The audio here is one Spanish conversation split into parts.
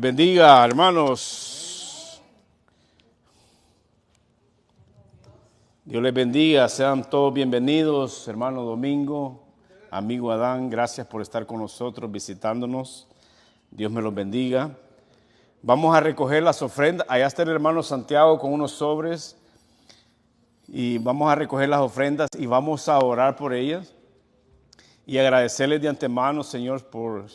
Bendiga, hermanos. Dios les bendiga. Sean todos bienvenidos, hermano Domingo, amigo Adán. Gracias por estar con nosotros, visitándonos. Dios me los bendiga. Vamos a recoger las ofrendas. Allá está el hermano Santiago con unos sobres. Y vamos a recoger las ofrendas y vamos a orar por ellas. Y agradecerles de antemano, Señor, por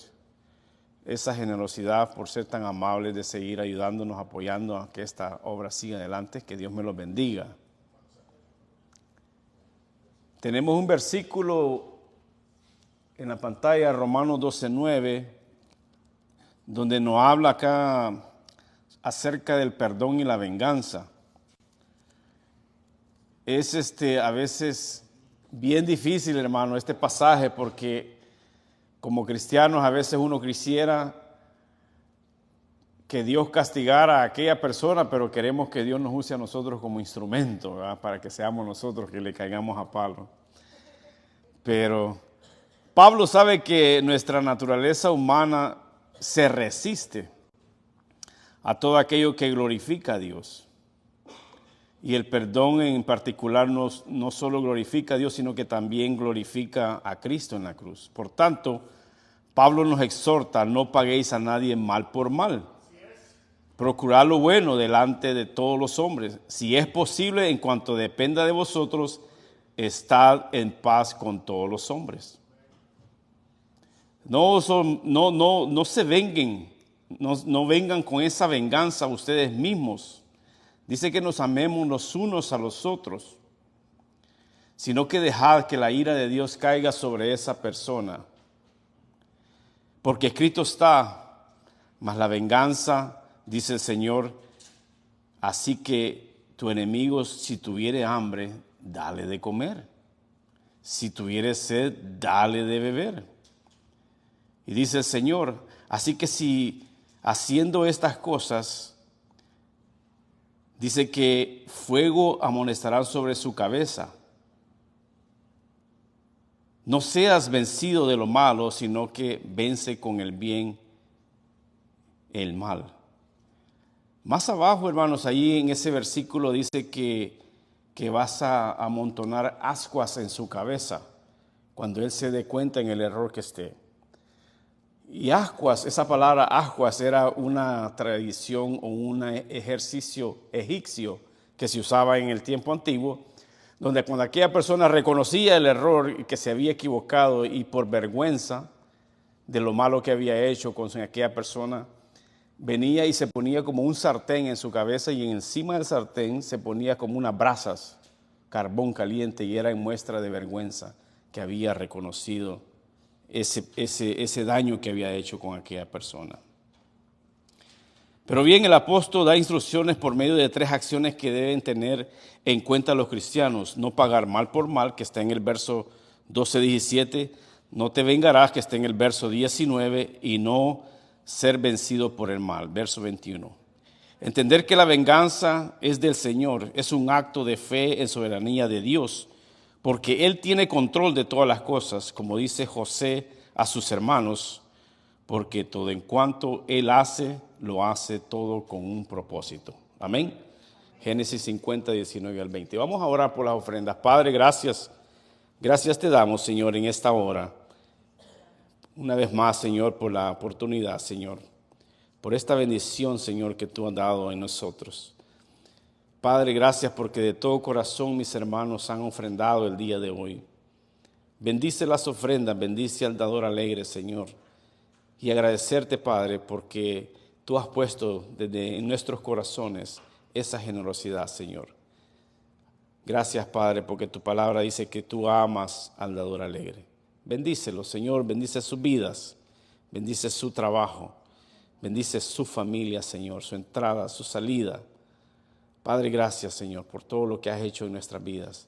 esa generosidad, por ser tan amables de seguir ayudándonos, apoyando a que esta obra siga adelante. Que Dios me los bendiga. Tenemos un versículo en la pantalla, Romanos 12:9, donde nos habla acá acerca del perdón y la venganza. Es a veces bien difícil, hermano, este pasaje, porque como cristianos a veces uno quisiera que Dios castigara a aquella persona, pero queremos que Dios nos use a nosotros como instrumento, ¿verdad? Para que seamos nosotros que le caigamos a palo. Pero Pablo sabe que nuestra naturaleza humana se resiste a todo aquello que glorifica a Dios. Y el perdón en particular no solo glorifica a Dios, sino que también glorifica a Cristo en la cruz. Por tanto, Pablo nos exhorta: no paguéis a nadie mal por mal. Procurad lo bueno delante de todos los hombres. Si es posible, en cuanto dependa de vosotros, estad en paz con todos los hombres. No se venguen, no vengan con esa venganza ustedes mismos. Dice que nos amemos los unos a los otros, sino que dejad que la ira de Dios caiga sobre esa persona. Porque escrito está: mas la venganza, dice el Señor, así que tu enemigo, si tuviere hambre, dale de comer. Si tuviere sed, dale de beber. Y dice el Señor: así que si haciendo estas cosas, dice que fuego amonestarán sobre su cabeza. No seas vencido de lo malo, sino que vence con el bien el mal. Más abajo, hermanos, ahí en ese versículo dice que vas a amontonar ascuas en su cabeza cuando él se dé cuenta en el error que esté. Y ascuas, esa palabra ascuas era una tradición o un ejercicio egipcio que se usaba en el tiempo antiguo, donde cuando aquella persona reconocía el error y que se había equivocado y por vergüenza de lo malo que había hecho con aquella persona, venía y se ponía como un sartén en su cabeza, y encima del sartén se ponía como unas brasas, carbón caliente, y era en muestra de vergüenza que había reconocido ese daño que había hecho con aquella persona. Pero bien, el apóstol da instrucciones por medio de 3 acciones que deben tener en cuenta los cristianos: no pagar mal por mal, que está en el verso 12-17, no te vengarás, que está en el verso 19, y no ser vencido por el mal, verso 21. Entender que la venganza es del Señor es un acto de fe en soberanía de Dios, porque Él tiene control de todas las cosas, como dice José a sus hermanos, porque todo en cuanto Él hace, lo hace todo con un propósito. Amén. Génesis 50, 19 al 20. Vamos a orar por las ofrendas. Padre, gracias. Gracias te damos, Señor, en esta hora. Una vez más, Señor, por la oportunidad, Señor, por esta bendición, Señor, que tú has dado en nosotros. Padre, gracias porque de todo corazón mis hermanos han ofrendado el día de hoy. Bendice las ofrendas, bendice al dador alegre, Señor. Y agradecerte, Padre, porque tú has puesto desde en nuestros corazones esa generosidad, Señor. Gracias, Padre, porque tu palabra dice que tú amas al dador alegre. Bendícelo, Señor, bendice sus vidas, bendice su trabajo, bendice su familia, Señor, su entrada, su salida. Padre, gracias, Señor, por todo lo que has hecho en nuestras vidas.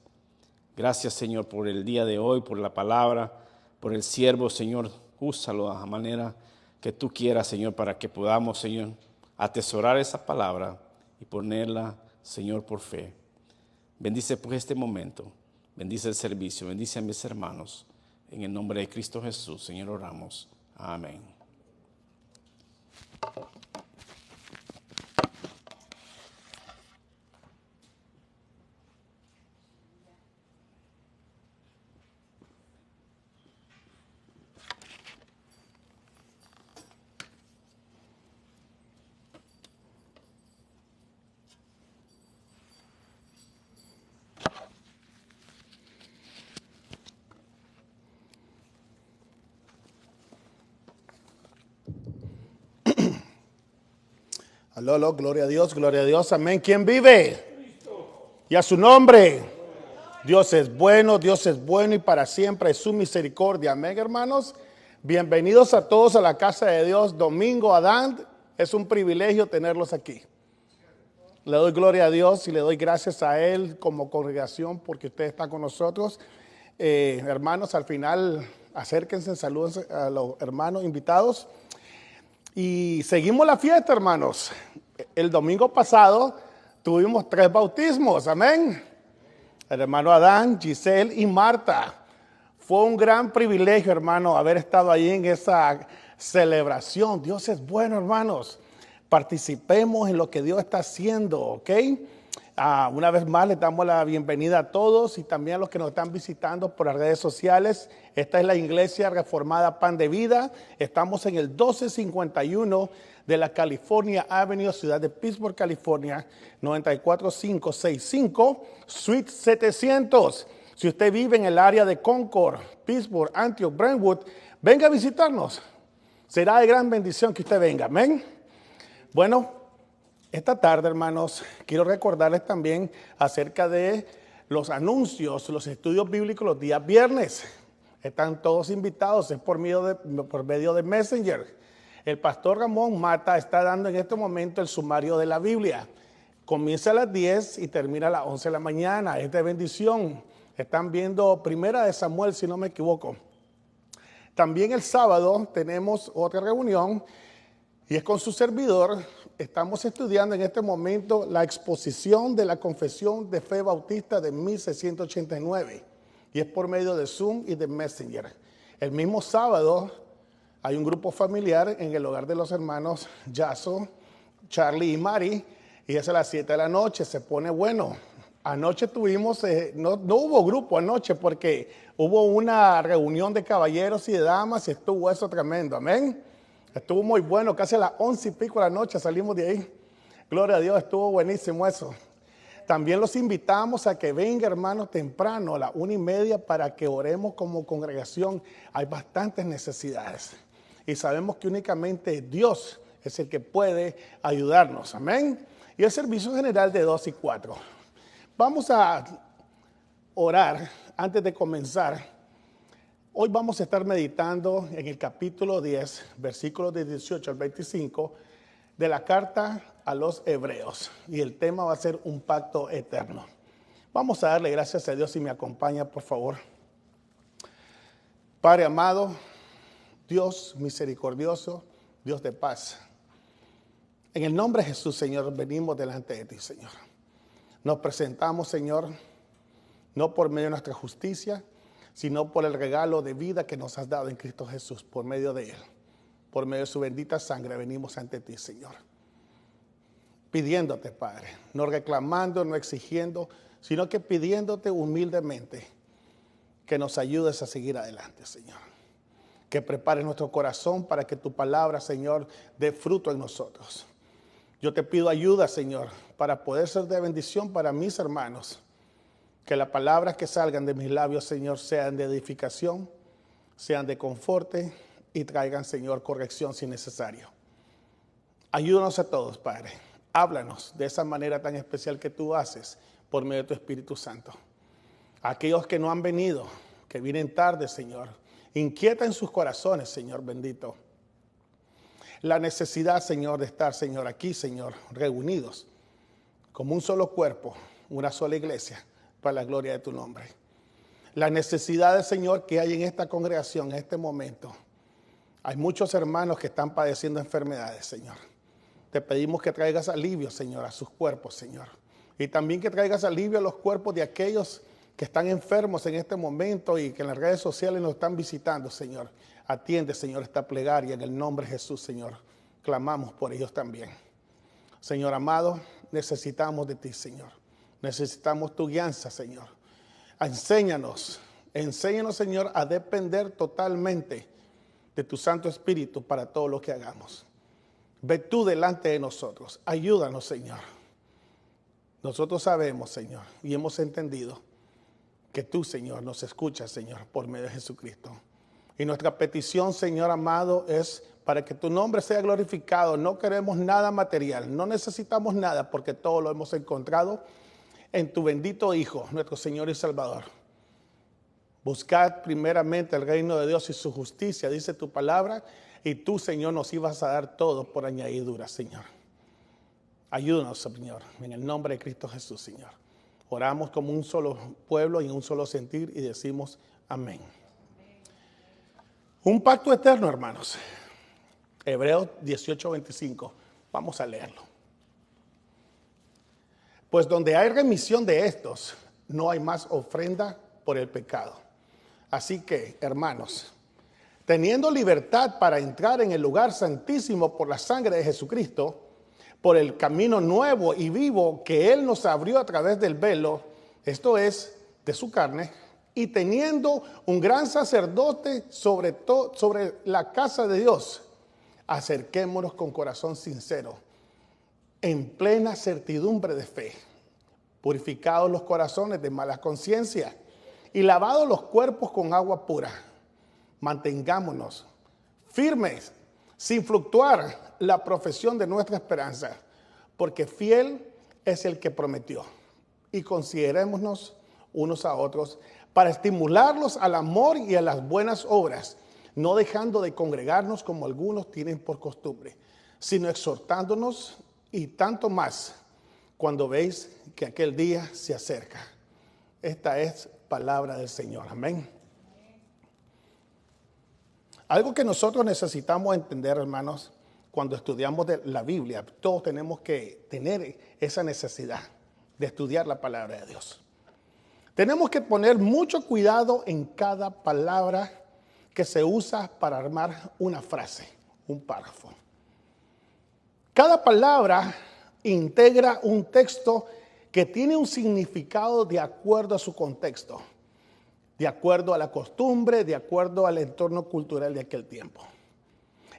Gracias, Señor, por el día de hoy, por la palabra, por el siervo, Señor. Úsalo a la manera que tú quieras, Señor, para que podamos, Señor, atesorar esa palabra y ponerla, Señor, por fe. Bendice pues este momento, bendice el servicio, bendice a mis hermanos. En el nombre de Cristo Jesús, Señor, oramos. Amén. Aló, aló, gloria a Dios, amén. ¿Quién vive? Y a su nombre. Dios es bueno y para siempre es su misericordia. Amén, hermanos. Bienvenidos a todos a la casa de Dios. Domingo Adán, es un privilegio tenerlos aquí. Le doy gloria a Dios y le doy gracias a Él como congregación porque usted está con nosotros. Hermanos, al final acérquense, saluden a los hermanos invitados. Y seguimos la fiesta, hermanos. El domingo pasado tuvimos 3 bautismos, amén. El hermano Adán, Giselle y Marta. Fue un gran privilegio, hermano, haber estado ahí en esa celebración. Dios es bueno, hermanos. Participemos en lo que Dios está haciendo, ¿ok? Una vez más les damos la bienvenida a todos y también a los que nos están visitando por las redes sociales. Esta es la Iglesia Reformada Pan de Vida. Estamos en el 1251 de la California Avenue, ciudad de Pittsburgh, California, 94565, Suite 700. Si usted vive en el área de Concord, Pittsburgh, Antioch, Brentwood, venga a visitarnos. Será de gran bendición que usted venga, amén. Bueno, esta tarde, hermanos, quiero recordarles también acerca de los anuncios, los estudios bíblicos los días viernes. Están todos invitados, es por medio de Messenger. El pastor Ramón Mata está dando en este momento el sumario de la Biblia. Comienza a las 10 y termina a las 11 de la mañana. Es de bendición. Están viendo Primera de Samuel, si no me equivoco. También el sábado tenemos otra reunión y es con su servidor. Estamos estudiando en este momento la exposición de la Confesión de Fe Bautista de 1689 y es por medio de Zoom y de Messenger. El mismo sábado hay un grupo familiar en el hogar de los hermanos Yaso, Charlie y Mari y es a las 7 de la noche, se pone bueno. Anoche tuvimos, no hubo grupo anoche porque hubo una reunión de caballeros y de damas y estuvo eso tremendo, amén. Estuvo muy bueno, casi a las 11 y pico de la noche salimos de ahí. Gloria a Dios, estuvo buenísimo eso. También los invitamos a que vengan, hermanos, temprano, a las 1:30 para que oremos como congregación. Hay bastantes necesidades y sabemos que únicamente Dios es el que puede ayudarnos, amén. Y el servicio general de 2 y 4. Vamos a orar antes de comenzar. Hoy vamos a estar meditando en el capítulo 10, versículos de 18 al 25 de la carta a los Hebreos. Y el tema va a ser un pacto eterno. Vamos a darle gracias a Dios si me acompaña, por favor. Padre amado, Dios misericordioso, Dios de paz. En el nombre de Jesús, Señor, venimos delante de ti, Señor. Nos presentamos, Señor, no por medio de nuestra justicia, sino por el regalo de vida que nos has dado en Cristo Jesús, por medio de Él. Por medio de su bendita sangre venimos ante ti, Señor. Pidiéndote, Padre, no reclamando, no exigiendo, sino que pidiéndote humildemente que nos ayudes a seguir adelante, Señor. Que prepares nuestro corazón para que tu palabra, Señor, dé fruto en nosotros. Yo te pido ayuda, Señor, para poder ser de bendición para mis hermanos. Que las palabras que salgan de mis labios, Señor, sean de edificación, sean de conforte y traigan, Señor, corrección si necesario. Ayúdanos a todos, Padre. Háblanos de esa manera tan especial que tú haces por medio de tu Espíritu Santo. Aquellos que no han venido, que vienen tarde, Señor, inquieta en sus corazones, Señor bendito. La necesidad, Señor, de estar, Señor, aquí, Señor, reunidos como un solo cuerpo, una sola iglesia, para la gloria de tu nombre. La necesidad, Señor, que hay en esta congregación en este momento. Hay muchos hermanos que están padeciendo enfermedades, Señor. Te pedimos que traigas alivio, Señor, a sus cuerpos, Señor. Y también que traigas alivio a los cuerpos de aquellos que están enfermos en este momento y que en las redes sociales nos están visitando, Señor. Atiende, Señor, esta plegaria en el nombre de Jesús, Señor. Clamamos por ellos también. Señor amado, necesitamos de ti, Señor. Necesitamos tu guianza, Señor. Enséñanos, Señor, a depender totalmente de tu Santo Espíritu para todo lo que hagamos. Ve tú delante de nosotros. Ayúdanos, Señor. Nosotros sabemos, Señor, y hemos entendido que tú, Señor, nos escuchas, Señor, por medio de Jesucristo. Y nuestra petición, Señor amado, es para que tu nombre sea glorificado. No queremos nada material, no necesitamos nada porque todo lo hemos encontrado en tu bendito Hijo, nuestro Señor y Salvador. Buscad primeramente el reino de Dios y su justicia, dice tu palabra, y tú, Señor, nos ibas a dar todo por añadidura, Señor. Ayúdanos, Señor, en el nombre de Cristo Jesús, Señor. Oramos como un solo pueblo y un solo sentir y decimos amén. Un pacto eterno, hermanos. Hebreos 18:25. Vamos a leerlo. Pues donde hay remisión de estos, no hay más ofrenda por el pecado. Así que, hermanos, teniendo libertad para entrar en el lugar santísimo por la sangre de Jesucristo, por el camino nuevo y vivo que Él nos abrió a través del velo, esto es, de su carne, y teniendo un gran sacerdote sobre la casa de Dios, acerquémonos con corazón sincero, en plena certidumbre de fe, purificados los corazones de mala conciencia y lavados los cuerpos con agua pura. Mantengámonos firmes, sin fluctuar la profesión de nuestra esperanza, porque fiel es el que prometió. Y considerémonos unos a otros para estimularlos al amor y a las buenas obras, no dejando de congregarnos como algunos tienen por costumbre, sino exhortándonos, y tanto más cuando veis que aquel día se acerca. Esta es palabra del Señor. Amén. Algo que nosotros necesitamos entender, hermanos, cuando estudiamos de la Biblia, todos tenemos que tener esa necesidad de estudiar la palabra de Dios. Tenemos que poner mucho cuidado en cada palabra que se usa para armar una frase, un párrafo. Cada palabra integra un texto que tiene un significado de acuerdo a su contexto, de acuerdo a la costumbre, de acuerdo al entorno cultural de aquel tiempo.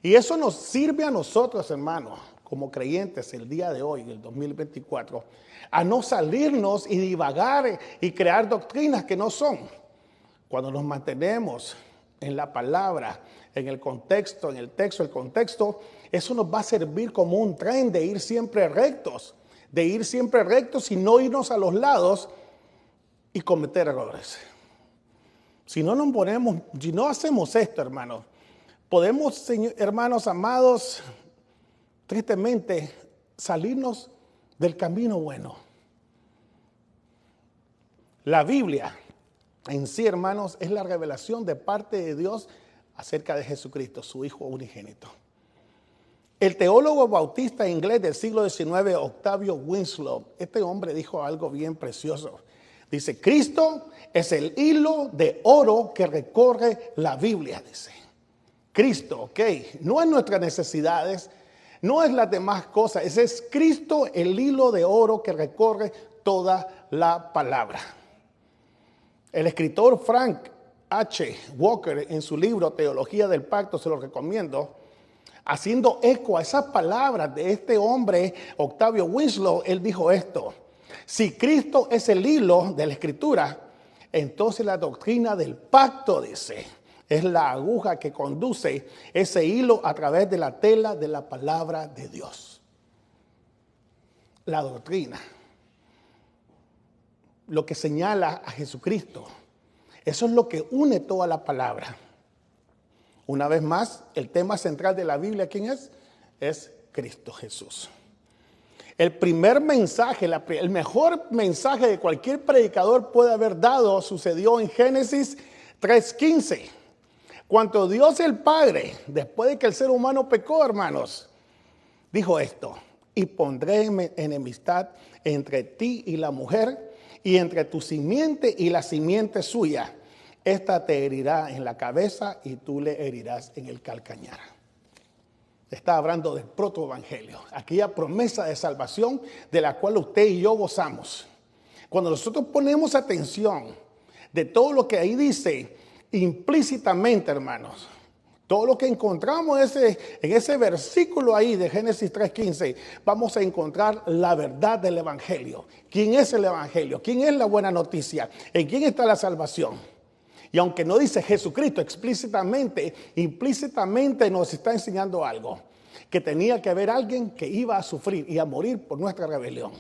Y eso nos sirve a nosotros, hermanos, como creyentes el día de hoy, el 2024, a no salirnos y divagar y crear doctrinas que no son. Cuando nos mantenemos en la palabra, en el contexto, en el texto, el contexto, eso nos va a servir como un tren de ir siempre rectos, y no irnos a los lados y cometer errores. Si no hacemos esto, hermanos, podemos, hermanos amados, tristemente salirnos del camino bueno. La Biblia en sí, hermanos, es la revelación de parte de Dios acerca de Jesucristo, su Hijo unigénito. El teólogo bautista inglés del siglo XIX, Octavio Winslow, este hombre dijo algo bien precioso. Dice, Cristo es el hilo de oro que recorre la Biblia, dice. Cristo, ok, no es nuestras necesidades, no es las demás cosas, ese es Cristo el hilo de oro que recorre toda la palabra. El escritor Frank H. Walker, en su libro Teología del Pacto, se lo recomiendo, haciendo eco a esas palabras de este hombre, Octavio Winslow, él dijo esto: si Cristo es el hilo de la Escritura, entonces la doctrina del pacto, dice, es la aguja que conduce ese hilo a través de la tela de la palabra de Dios. La doctrina, lo que señala a Jesucristo, eso es lo que une toda la palabra. Una vez más, el tema central de la Biblia, ¿quién es? Es Cristo Jesús. El primer mensaje, el mejor mensaje de cualquier predicador puede haber dado, sucedió en Génesis 3:15. Cuando Dios el Padre, después de que el ser humano pecó, hermanos, dijo esto: y pondré enemistad entre ti y la mujer, y entre tu simiente y la simiente suya. Esta te herirá en la cabeza y tú le herirás en el calcañar. Está hablando del protoevangelio, aquella promesa de salvación de la cual usted y yo gozamos. Cuando nosotros ponemos atención de todo lo que ahí dice, implícitamente, hermanos, todo lo que encontramos en ese versículo ahí de Génesis 3:15, vamos a encontrar la verdad del evangelio. ¿Quién es el evangelio? ¿Quién es la buena noticia? ¿En quién está la salvación? Y aunque no dice Jesucristo explícitamente, implícitamente nos está enseñando algo. Que tenía que haber alguien que iba a sufrir y a morir por nuestra rebelión,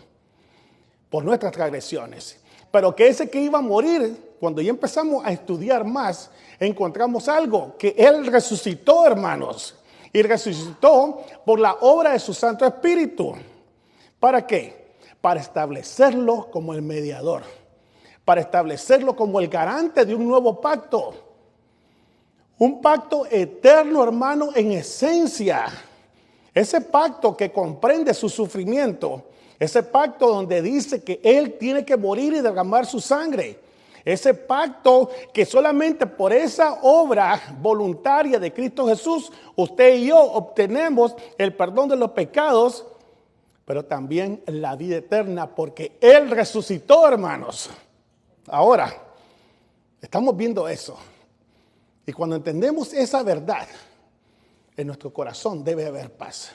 por nuestras transgresiones. Pero que ese que iba a morir, cuando ya empezamos a estudiar más, encontramos algo, que Él resucitó, hermanos. Y resucitó por la obra de su Santo Espíritu. ¿Para qué? Para establecerlo como el mediador. Para establecerlo como el garante de un nuevo pacto. Un pacto eterno, hermano, en esencia. Ese pacto que comprende su sufrimiento. Ese pacto donde dice que Él tiene que morir y derramar su sangre. Ese pacto que solamente por esa obra voluntaria de Cristo Jesús, usted y yo obtenemos el perdón de los pecados, pero también la vida eterna, porque Él resucitó, hermanos. Ahora, estamos viendo eso. Y cuando entendemos esa verdad, en nuestro corazón debe haber paz.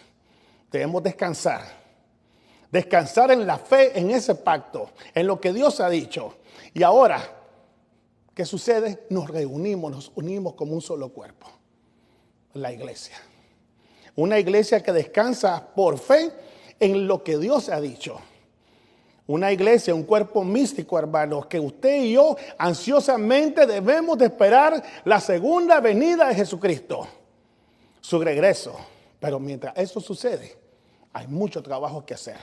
Debemos descansar. Descansar en la fe, en ese pacto, en lo que Dios ha dicho. Y ahora, ¿qué sucede? Nos reunimos, nos unimos como un solo cuerpo. La iglesia. Una iglesia que descansa por fe en lo que Dios ha dicho. Una iglesia, un cuerpo místico, hermanos, que usted y yo ansiosamente debemos de esperar la segunda venida de Jesucristo. Su regreso. Pero mientras eso sucede, hay mucho trabajo que hacer.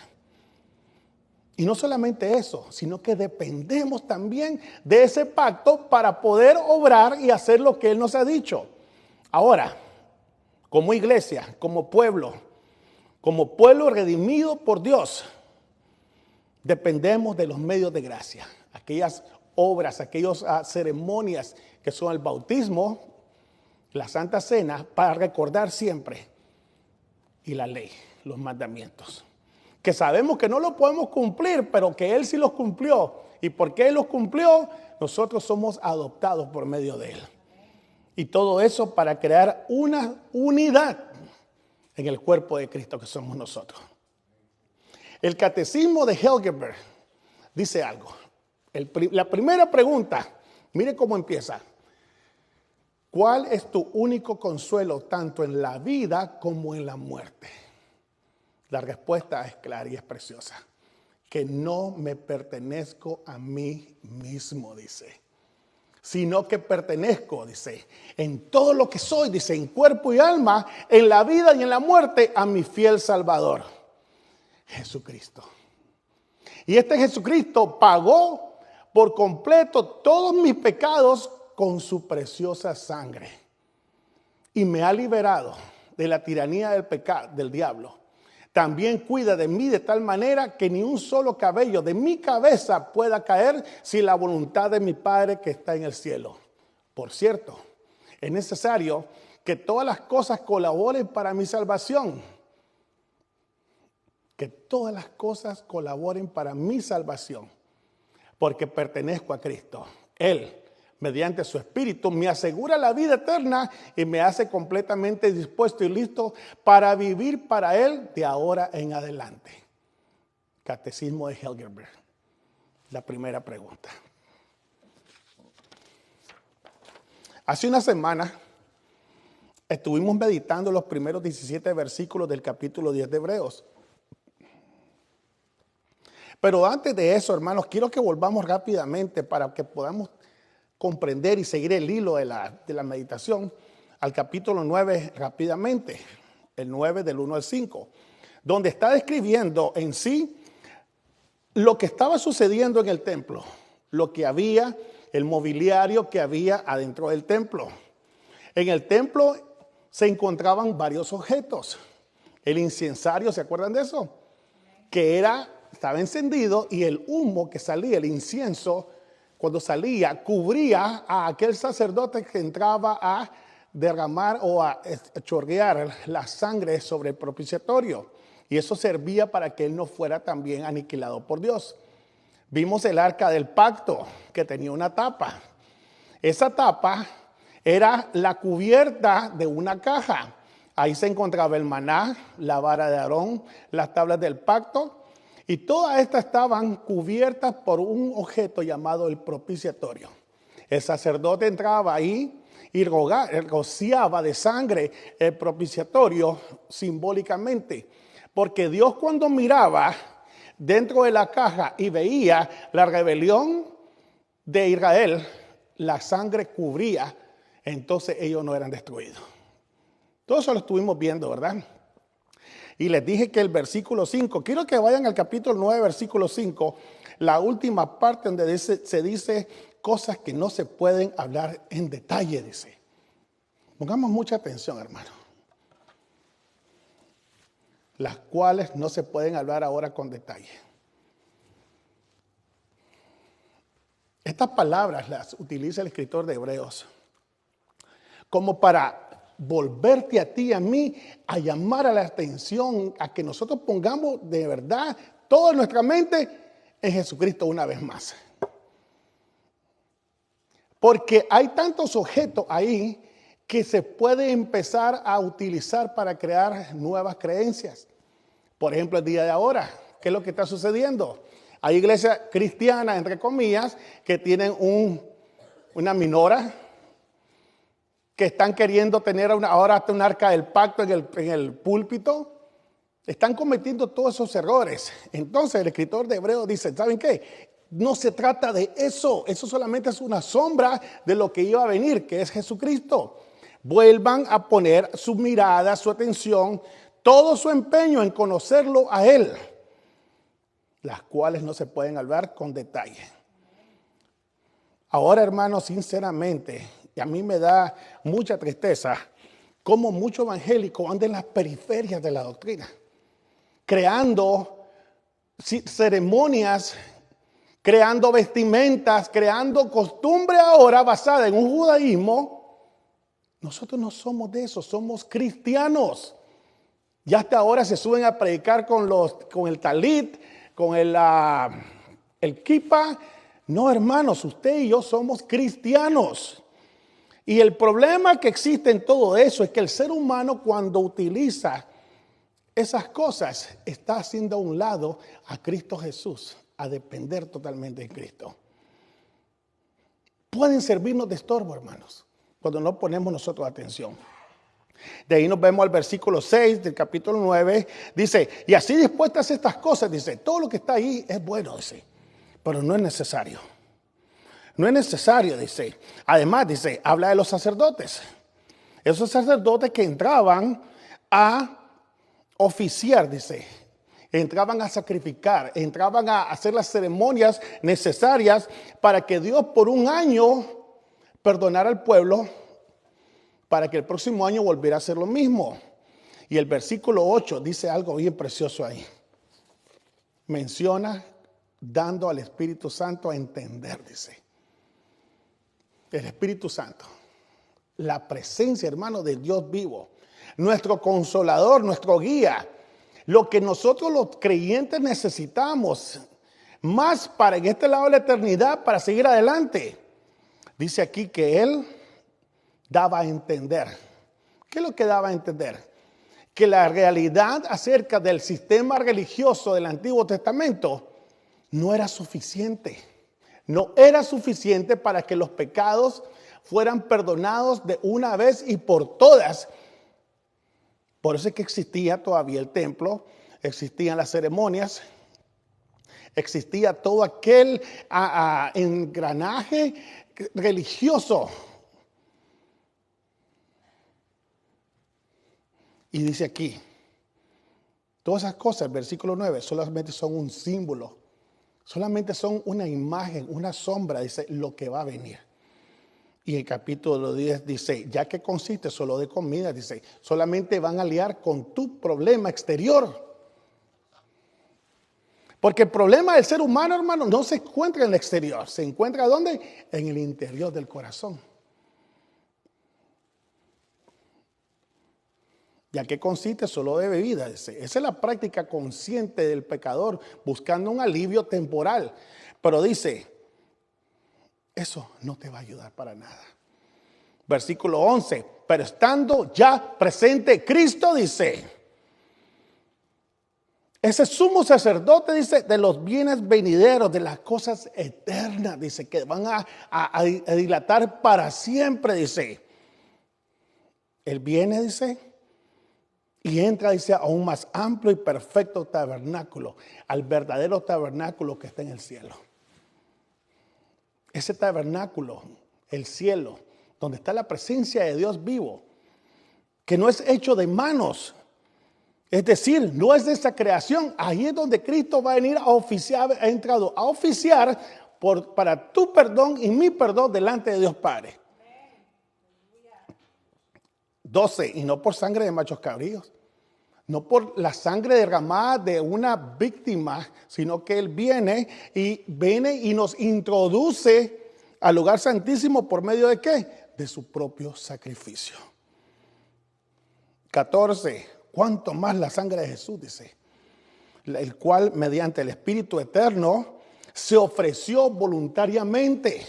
Y no solamente eso, sino que dependemos también de ese pacto para poder obrar y hacer lo que Él nos ha dicho. Ahora, como iglesia, como pueblo redimido por Dios, dependemos de los medios de gracia. Aquellas obras, aquellas ceremonias que son el bautismo, la Santa Cena, para recordar siempre, y la ley, los mandamientos. Que sabemos que no lo podemos cumplir, pero que Él sí los cumplió. Y porque Él los cumplió, nosotros somos adoptados por medio de Él. Y todo eso para crear una unidad en el cuerpo de Cristo que somos nosotros. El catecismo de Heidelberg dice algo. La primera pregunta, mire cómo empieza. ¿Cuál es tu único consuelo tanto en la vida como en la muerte? La respuesta es clara y es preciosa. Que no me pertenezco a mí mismo, dice. Sino que pertenezco, dice, en todo lo que soy, dice, en cuerpo y alma, en la vida y en la muerte, a mi fiel Salvador, Jesucristo. Y este Jesucristo pagó por completo todos mis pecados con su preciosa sangre. Y me ha liberado de la tiranía del pecado, del diablo. También cuida de mí de tal manera que ni un solo cabello de mi cabeza pueda caer sin la voluntad de mi Padre que está en el cielo. Por cierto, es necesario que todas las cosas colaboren para mi salvación. Que todas las cosas colaboren para mi salvación. Porque pertenezco a Cristo. Él, mediante su Espíritu, me asegura la vida eterna y me hace completamente dispuesto y listo para vivir para Él de ahora en adelante. Catecismo de Heidelberg. La primera pregunta. Hace una semana estuvimos meditando los primeros 17 versículos del capítulo 10 de Hebreos. Pero antes de eso, hermanos, quiero que volvamos rápidamente para que podamos comprender y seguir el hilo de la meditación al capítulo 9 rápidamente, el 9 del 1 al 5, donde está describiendo en sí lo que estaba sucediendo en el templo, lo que había, el mobiliario que había adentro del templo. En el templo se encontraban varios objetos. El incensario, ¿se acuerdan de eso? Que estaba encendido y el humo que salía, el incienso, cuando salía, cubría a aquel sacerdote que entraba a derramar o a chorrear la sangre sobre el propiciatorio. Y eso servía para que él no fuera también aniquilado por Dios. Vimos el arca del pacto que tenía una tapa. Esa tapa era la cubierta de una caja. Ahí se encontraba el maná, la vara de Aarón, las tablas del pacto. Y todas estas estaban cubiertas por un objeto llamado el propiciatorio. El sacerdote entraba ahí y rociaba de sangre el propiciatorio simbólicamente. Porque Dios, cuando miraba dentro de la caja y veía la rebelión de Israel, la sangre cubría, entonces ellos no eran destruidos. Todo eso lo estuvimos viendo, ¿verdad? Y les dije que el versículo 5, quiero que vayan al capítulo 9, versículo 5, la última parte donde se dice cosas que no se pueden hablar en detalle, dice. Pongamos mucha atención, hermano. Las cuales no se pueden hablar ahora con detalle. Estas palabras las utiliza el escritor de Hebreos como para volverte a ti y a mí a llamar a la atención, a que nosotros pongamos de verdad toda nuestra mente en Jesucristo una vez más. Porque hay tantos objetos ahí que se puede empezar a utilizar para crear nuevas creencias. Por ejemplo, el día de ahora, ¿qué es lo que está sucediendo? Hay iglesias cristianas, entre comillas, que tienen una minora, que están queriendo tener ahora hasta un arca del pacto en el púlpito. Están cometiendo todos esos errores. Entonces el escritor de Hebreos dice, ¿saben qué? No se trata de eso. Eso solamente es una sombra de lo que iba a venir, que es Jesucristo. Vuelvan a poner su mirada, su atención, todo su empeño en conocerlo a Él, las cuales no se pueden hablar con detalle. Ahora, hermanos, sinceramente, y a mí me da mucha tristeza cómo muchos evangélicos andan en las periferias de la doctrina, creando ceremonias, creando vestimentas, creando costumbre ahora basada en un judaísmo. Nosotros no somos de eso, somos cristianos. Ya hasta ahora se suben a predicar con el talit, con el kippah. No, hermanos, usted y yo somos cristianos. Y el problema que existe en todo eso es que el ser humano, cuando utiliza esas cosas, está haciendo a un lado a Cristo Jesús, a depender totalmente de Cristo. Pueden servirnos de estorbo, hermanos, cuando no ponemos nosotros atención. De ahí nos vemos al versículo 6 del capítulo 9. Dice, y así dispuestas estas cosas, dice, todo lo que está ahí es bueno, dice, pero no es necesario. No es necesario, dice. Además, dice, habla de los sacerdotes. Esos sacerdotes que entraban a oficiar, dice. Entraban a sacrificar, entraban a hacer las ceremonias necesarias para que Dios por un año perdonara al pueblo, para que el próximo año volviera a hacer lo mismo. Y el versículo 8 dice algo bien precioso ahí. Menciona dando al Espíritu Santo a entender, dice. El Espíritu Santo, la presencia, hermano, de Dios vivo, nuestro consolador, nuestro guía, lo que nosotros los creyentes necesitamos más para en este lado de la eternidad, para seguir adelante. Dice aquí que Él daba a entender. ¿Qué es lo que daba a entender? Que la realidad acerca del sistema religioso del Antiguo Testamento no era suficiente. No era suficiente para que los pecados fueran perdonados de una vez y por todas. Por eso es que existía todavía el templo, existían las ceremonias, existía todo aquel engranaje religioso. Y dice aquí, todas esas cosas, versículo 9, solamente son un símbolo, solamente son una imagen, una sombra, dice, lo que va a venir. Y el capítulo 10 dice, ya que consiste solo de comida, dice, solamente van a lidiar con tu problema exterior. Porque el problema del ser humano, hermano, no se encuentra en el exterior, se encuentra ¿dónde? En el interior del corazón. ¿Ya qué consiste? Solo de bebida. Esa es la práctica consciente del pecador, buscando un alivio temporal. Pero dice, eso no te va a ayudar para nada. Versículo 11, pero estando ya presente Cristo, dice, Ese sumo sacerdote, dice, de los bienes venideros, de las cosas eternas, dice, que van a dilatar para siempre, dice. Él viene, dice, y entra, dice, a un más amplio y perfecto tabernáculo, al verdadero tabernáculo que está en el cielo. Ese tabernáculo, el cielo, donde está la presencia de Dios vivo, que no es hecho de manos, es decir, no es de esta creación. Ahí es donde Cristo va a venir a oficiar, ha entrado a oficiar para tu perdón y mi perdón delante de Dios Padre. 12, y no por sangre de machos cabríos, no por la sangre derramada de una víctima, sino que Él viene y nos introduce al lugar santísimo por medio de ¿qué? De su propio sacrificio. 14, cuánto más la sangre de Jesús, dice, el cual mediante el Espíritu Eterno se ofreció voluntariamente.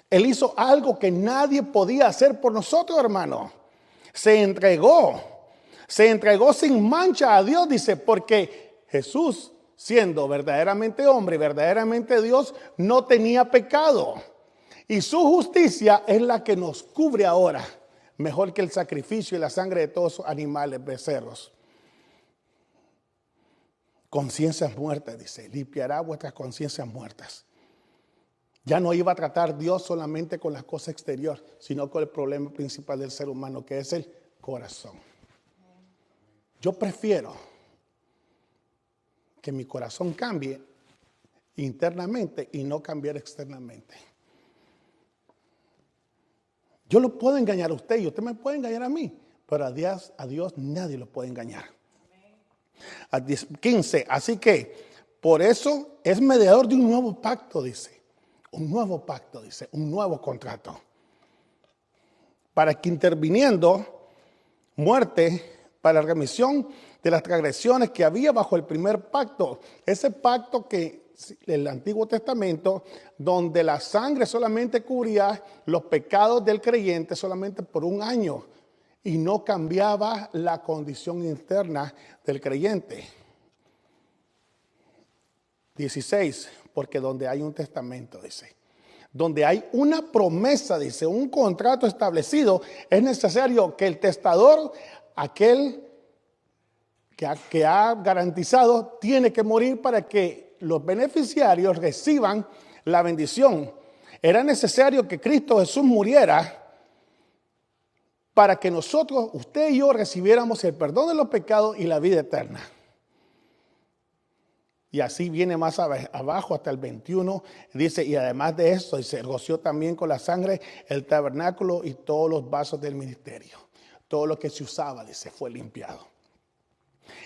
Él hizo algo que nadie podía hacer por nosotros, hermano. Se entregó sin mancha a Dios, dice, porque Jesús, siendo verdaderamente hombre y verdaderamente Dios, no tenía pecado. Y su justicia es la que nos cubre ahora, mejor que el sacrificio y la sangre de todos esos animales, becerros. Conciencias muertas, dice, limpiará vuestras conciencias muertas. Ya no iba a tratar Dios solamente con las cosas exteriores, sino con el problema principal del ser humano, que es el corazón. Yo prefiero que mi corazón cambie internamente y no cambiar externamente. Yo lo puedo engañar a usted y usted me puede engañar a mí, pero a Dios nadie lo puede engañar. 15, así que por eso es mediador de un nuevo pacto, dice. Un nuevo pacto, dice, un nuevo contrato. Para que interviniendo muerte para la remisión de las transgresiones que había bajo el primer pacto. Ese pacto que el Antiguo Testamento, donde la sangre solamente cubría los pecados del creyente solamente por un año y no cambiaba la condición interna del creyente. 16, porque donde hay un testamento, dice, donde hay una promesa, dice, un contrato establecido, es necesario que el testador, aquel que ha garantizado, tiene que morir para que los beneficiarios reciban la bendición. Era necesario que Cristo Jesús muriera para que nosotros, usted y yo, recibiéramos el perdón de los pecados y la vida eterna. Y así viene más abajo hasta el 21, dice, y además de eso, se roció también con la sangre el tabernáculo y todos los vasos del ministerio. Todo lo que se usaba, dice, fue limpiado.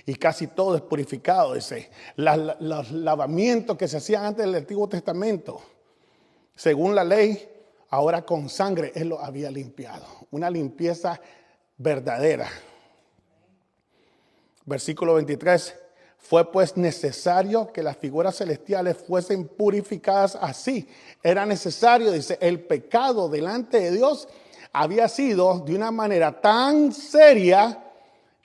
Y casi todo es purificado, dice. Los lavamientos que se hacían antes del Antiguo Testamento, según la ley, ahora con sangre Él lo había limpiado. Una limpieza verdadera. Versículo 23. Fue pues necesario que las figuras celestiales fuesen purificadas así. Era necesario, dice, el pecado delante de Dios había sido de una manera tan seria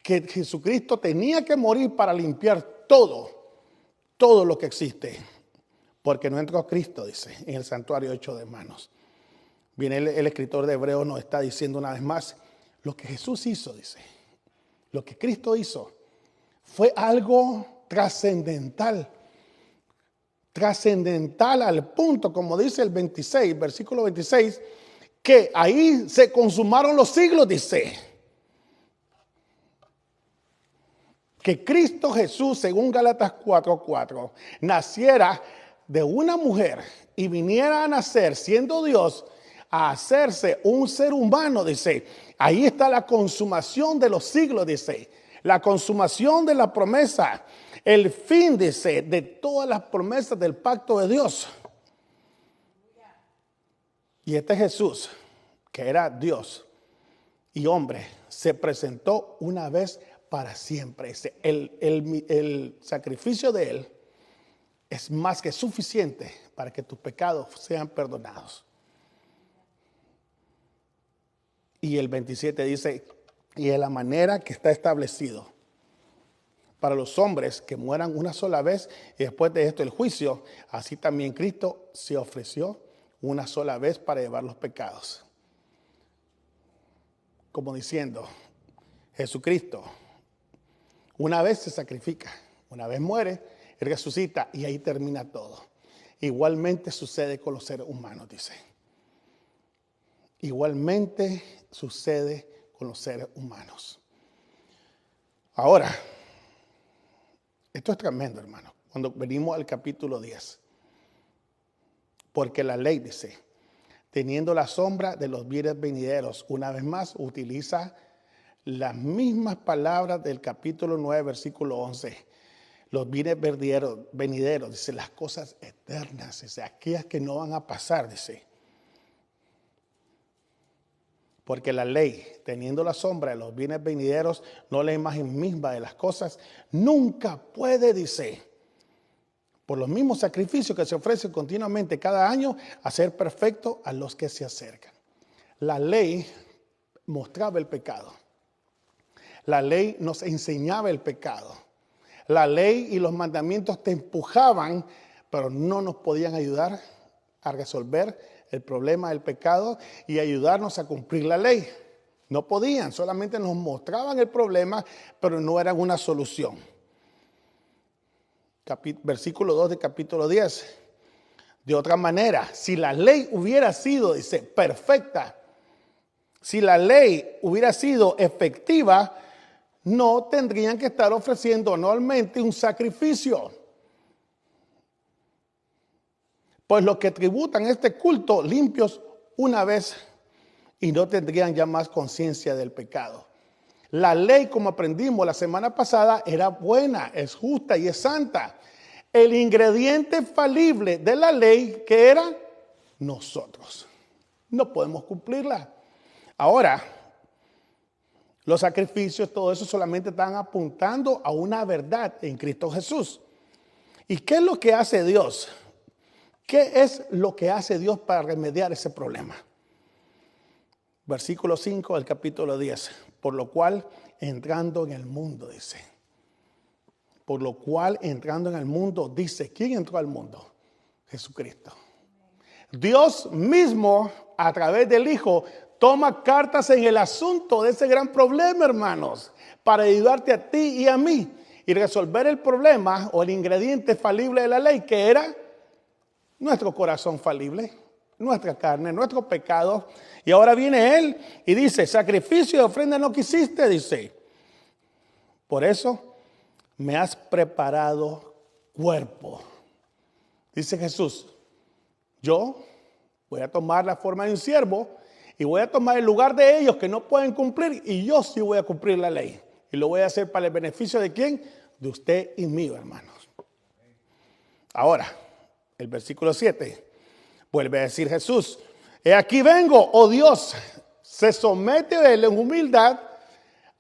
que Jesucristo tenía que morir para limpiar todo lo que existe. Porque no entró Cristo, dice, en el santuario hecho de manos. Viene el escritor de Hebreos, nos está diciendo una vez más, lo que Jesús hizo, dice, lo que Cristo hizo, fue algo trascendental al punto, como dice el 26, versículo 26, que ahí se consumaron los siglos, dice. Que Cristo Jesús, según Gálatas 4:4, naciera de una mujer y viniera a nacer siendo Dios, a hacerse un ser humano, dice. Ahí está la consumación de los siglos, dice. La consumación de la promesa, el fin, dice, de todas las promesas del pacto de Dios. Y este Jesús, que era Dios y hombre, se presentó una vez para siempre. El sacrificio de Él es más que suficiente para que tus pecados sean perdonados. Y el 27 dice, y de la manera que está establecido para los hombres que mueran una sola vez y después de esto el juicio, así también Cristo se ofreció una sola vez para llevar los pecados. Como diciendo, Jesucristo una vez se sacrifica, una vez muere y resucita y ahí termina todo. Igualmente sucede con los seres humanos, dice. Igualmente sucede con los seres humanos. Ahora, esto es tremendo, hermano, cuando venimos al capítulo 10. Porque la ley dice, teniendo la sombra de los bienes venideros, una vez más utiliza las mismas palabras del capítulo 9, versículo 11. Los bienes venideros, dice, las cosas eternas, dice, aquellas que no van a pasar, dice. Porque la ley, teniendo la sombra de los bienes venideros, no la imagen misma de las cosas, nunca puede, dice, por los mismos sacrificios que se ofrecen continuamente cada año, hacer perfecto a los que se acercan. La ley mostraba el pecado. La ley nos enseñaba el pecado. La ley y los mandamientos te empujaban, pero no nos podían ayudar a resolver el problema del pecado y ayudarnos a cumplir la ley. No podían, solamente nos mostraban el problema, pero no eran una solución. Versículo 2 de capítulo 10. De otra manera, si la ley hubiera sido, dice, perfecta, si la ley hubiera sido efectiva, no tendrían que estar ofreciendo anualmente un sacrificio. Pues los que tributan este culto limpios una vez y no tendrían ya más conciencia del pecado. La ley, como aprendimos la semana pasada, era buena, es justa y es santa. El ingrediente falible de la ley, que era nosotros. No podemos cumplirla. Ahora, los sacrificios, todo eso solamente están apuntando a una verdad en Cristo Jesús. ¿Y qué es lo que hace Dios? ¿Qué es lo que hace Dios para remediar ese problema? Versículo 5 del capítulo 10. Por lo cual, entrando en el mundo, dice. Por lo cual, entrando en el mundo, dice. ¿Quién entró al mundo? Jesucristo. Dios mismo, a través del Hijo, toma cartas en el asunto de ese gran problema, hermanos, para ayudarte a ti y a mí y resolver el problema o el ingrediente falible de la ley, que era nuestro corazón falible, nuestra carne, nuestro pecado. Y ahora viene Él y dice, sacrificio y ofrenda no quisiste, dice. Por eso me has preparado cuerpo. Dice Jesús, yo voy a tomar la forma de un siervo y voy a tomar el lugar de ellos que no pueden cumplir y yo sí voy a cumplir la ley. Y lo voy a hacer para el beneficio de ¿quién? De usted y mío, hermanos. Ahora, el versículo 7, vuelve a decir Jesús, he aquí vengo, oh Dios, se somete él en humildad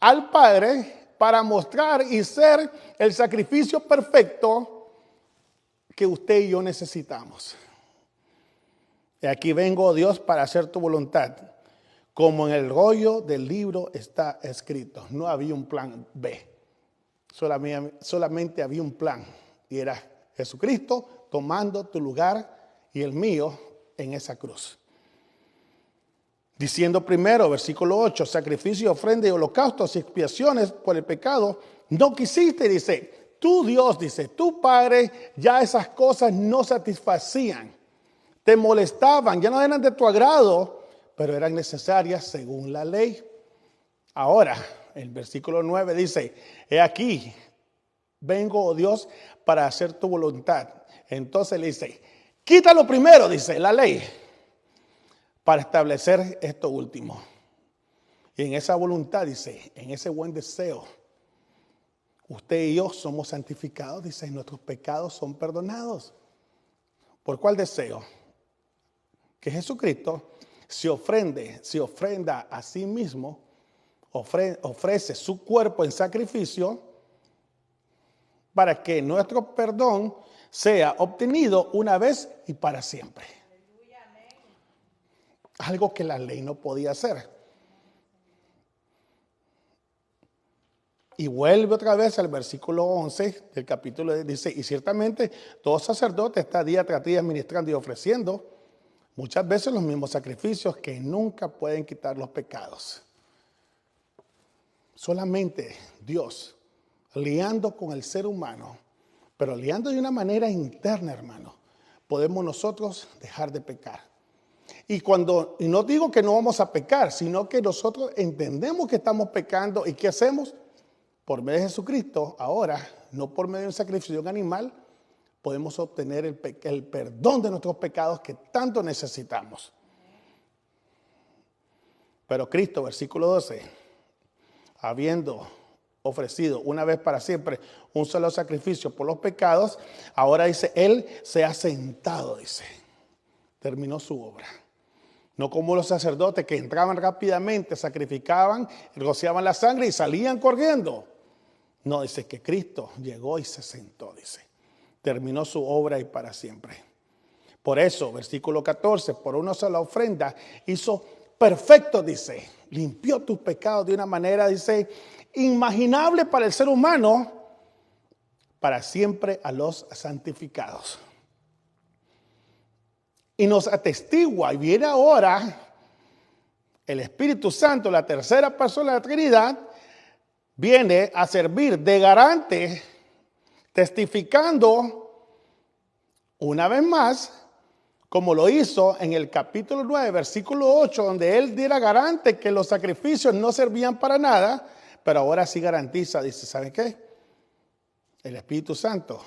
al Padre para mostrar y ser el sacrificio perfecto que usted y yo necesitamos. He aquí vengo, oh Dios, para hacer tu voluntad, como en el rollo del libro está escrito. No había un plan B, solamente había un plan y era Jesucristo tomando tu lugar y el mío en esa cruz. Diciendo primero, versículo 8, sacrificio, ofrenda y holocaustos y expiaciones por el pecado, no quisiste, dice, tú Dios, dice, tu Padre, ya esas cosas no satisfacían, te molestaban, ya no eran de tu agrado, pero eran necesarias según la ley. Ahora, el versículo 9 dice, he aquí, vengo, oh Dios, para hacer tu voluntad. Entonces le dice, quítalo primero, dice la ley, para establecer esto último. Y en esa voluntad, dice, en ese buen deseo, usted y yo somos santificados, dice, nuestros pecados son perdonados. ¿Por cuál deseo? Que Jesucristo se ofrenda a sí mismo, ofrece su cuerpo en sacrificio para que nuestro perdón sea obtenido una vez y para siempre. Algo que la ley no podía hacer. Y vuelve otra vez al versículo 11 del capítulo, dice, y ciertamente todo sacerdote está día tras día ministrando y ofreciendo muchas veces los mismos sacrificios que nunca pueden quitar los pecados. Solamente Dios, liando con el ser humano, pero liando de una manera interna, hermano, podemos nosotros dejar de pecar. Y no digo que no vamos a pecar, sino que nosotros entendemos que estamos pecando y ¿qué hacemos? Por medio de Jesucristo, ahora, no por medio de un sacrificio de un animal, podemos obtener el perdón de nuestros pecados que tanto necesitamos. Pero Cristo, versículo 12, habiendo ofrecido una vez para siempre un solo sacrificio por los pecados, ahora dice, Él se ha sentado, dice, terminó su obra. No como los sacerdotes que entraban rápidamente, sacrificaban, rociaban la sangre y salían corriendo. No, dice que Cristo llegó y se sentó, dice. Terminó su obra y para siempre. Por eso, versículo 14, por una sola ofrenda hizo perfecto, dice. Limpió tus pecados de una manera, dice, inimaginable para el ser humano, para siempre a los santificados. Y nos atestigua, y viene ahora el Espíritu Santo, la tercera persona de la Trinidad, viene a servir de garante, testificando una vez más, como lo hizo en el capítulo 9, versículo 8, donde él diera garante que los sacrificios no servían para nada, pero ahora sí garantiza, dice, ¿sabe qué? El Espíritu Santo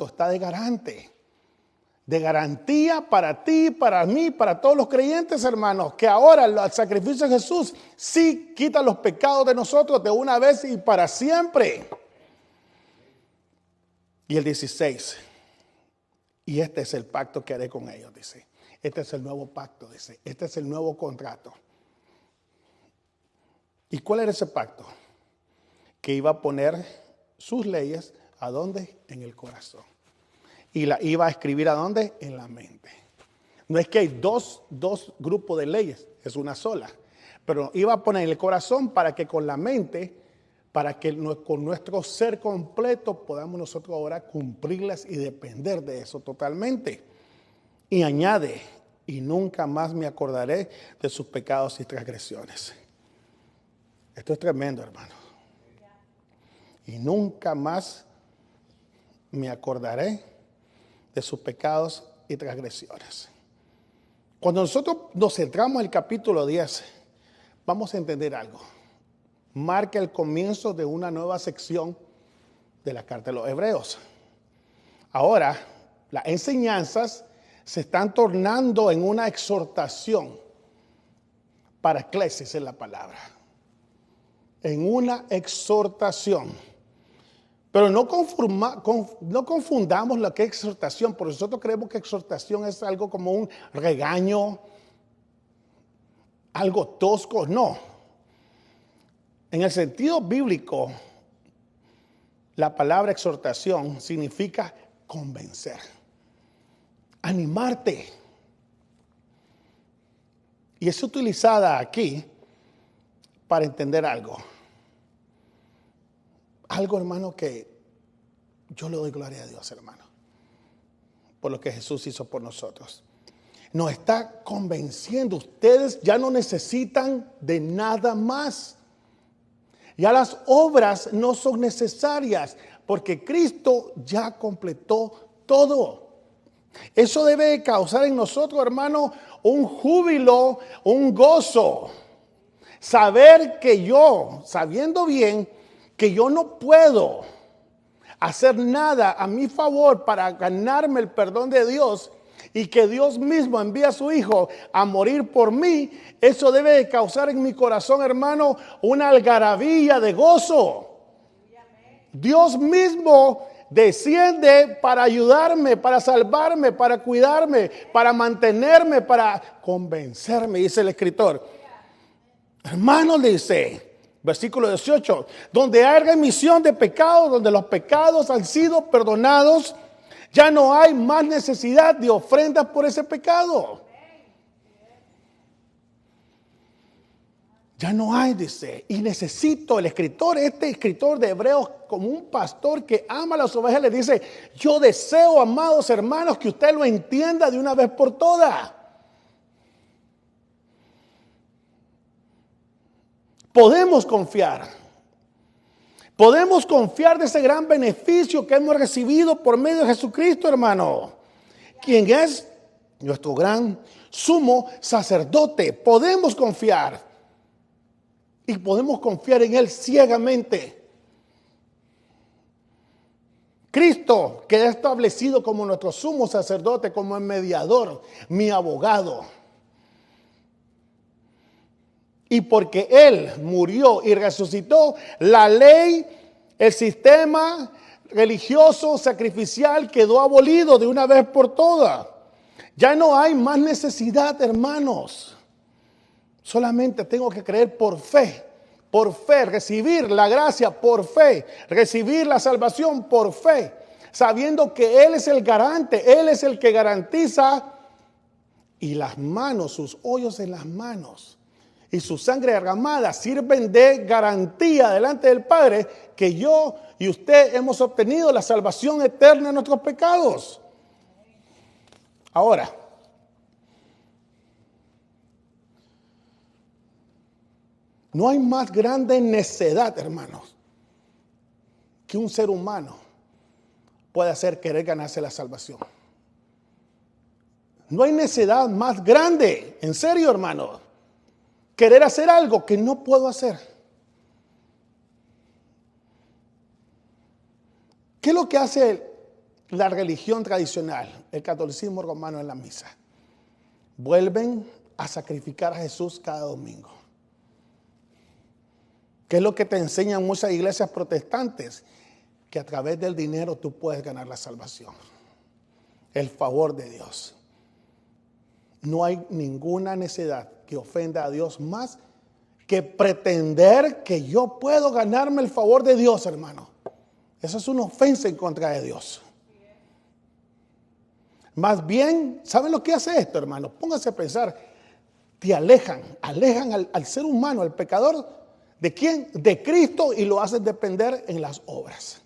está de garante. De garantía para ti, para mí, para todos los creyentes, hermanos, que ahora el sacrificio de Jesús sí quita los pecados de nosotros de una vez y para siempre. Y el 16, y este es el pacto que haré con ellos, dice. Este es el nuevo pacto, dice. Este es el nuevo contrato. ¿Y cuál era ese pacto? Que iba a poner sus leyes, ¿a dónde? En el corazón. Y la iba a escribir ¿a dónde? En la mente. No es que hay dos grupos de leyes, es una sola. Pero iba a poner en el corazón para que con la mente, para que con nuestro ser completo podamos nosotros ahora cumplirlas y depender de eso totalmente. Y añade, y nunca más me acordaré de sus pecados y transgresiones. Esto es tremendo, hermano. Y nunca más me acordaré de sus pecados y transgresiones. Cuando nosotros nos centramos en el capítulo 10, vamos a entender algo. Marca el comienzo de una nueva sección de la carta de los Hebreos. Ahora, las enseñanzas se están tornando en una exhortación. Paraclesis es la palabra. En una exhortación. Pero no confundamos lo que es exhortación, porque nosotros creemos que exhortación es algo como un regaño, algo tosco. No. En el sentido bíblico, la palabra exhortación significa convencer, animarte. Y es utilizada aquí para entender algo. Algo, hermano, que yo le doy gloria a Dios, hermano, por lo que Jesús hizo por nosotros. Nos está convenciendo. Ustedes ya no necesitan de nada más. Ya las obras no son necesarias porque Cristo ya completó todo. Eso debe causar en nosotros, hermano, un júbilo, un gozo. Saber que yo, sabiendo bien que yo no puedo hacer nada a mi favor para ganarme el perdón de Dios y que Dios mismo envía a su Hijo a morir por mí, eso debe de causar en mi corazón, hermano, una algarabía de gozo. Dios mismo desciende para ayudarme, para salvarme, para cuidarme, para mantenerme, para convencerme, dice el escritor. Hermano, dice versículo 18, donde hay remisión de pecados, donde los pecados han sido perdonados, ya no hay más necesidad de ofrendas por ese pecado. Ya no hay, dice, y necesito este escritor de Hebreos, como un pastor que ama a las ovejas, le dice, yo deseo, amados hermanos, que usted lo entienda de una vez por todas. Podemos confiar de ese gran beneficio que hemos recibido por medio de Jesucristo, hermano, quien es nuestro gran sumo sacerdote. Podemos confiar. Y podemos confiar en Él ciegamente. Cristo queda establecido como nuestro sumo sacerdote, como el mediador, mi abogado. Y porque Él murió y resucitó, la ley, el sistema religioso sacrificial quedó abolido de una vez por todas. Ya no hay más necesidad, hermanos. Solamente tengo que creer por fe, recibir la gracia por fe, recibir la salvación por fe, sabiendo que Él es el garante, Él es el que garantiza, y las manos, sus hoyos en las manos y su sangre derramada sirven de garantía delante del Padre que yo y usted hemos obtenido la salvación eterna de nuestros pecados. Ahora, no hay más grande necedad, hermanos, que un ser humano puede hacer querer ganarse la salvación. No hay necedad más grande, en serio, hermanos, querer hacer algo que no puedo hacer. ¿Qué es lo que hace la religión tradicional, el catolicismo romano en la misa? Vuelven a sacrificar a Jesús cada domingo. ¿Qué es lo que te enseñan muchas iglesias protestantes? Que a través del dinero tú puedes ganar la salvación. El favor de Dios. No hay ninguna necedad que ofenda a Dios más que pretender que yo puedo ganarme el favor de Dios, hermano. Eso es una ofensa en contra de Dios. Más bien, ¿saben lo que hace esto, hermano? Pónganse a pensar. Te alejan al ser humano, al pecador. ¿De quién? De Cristo, y lo hacen depender en las obras.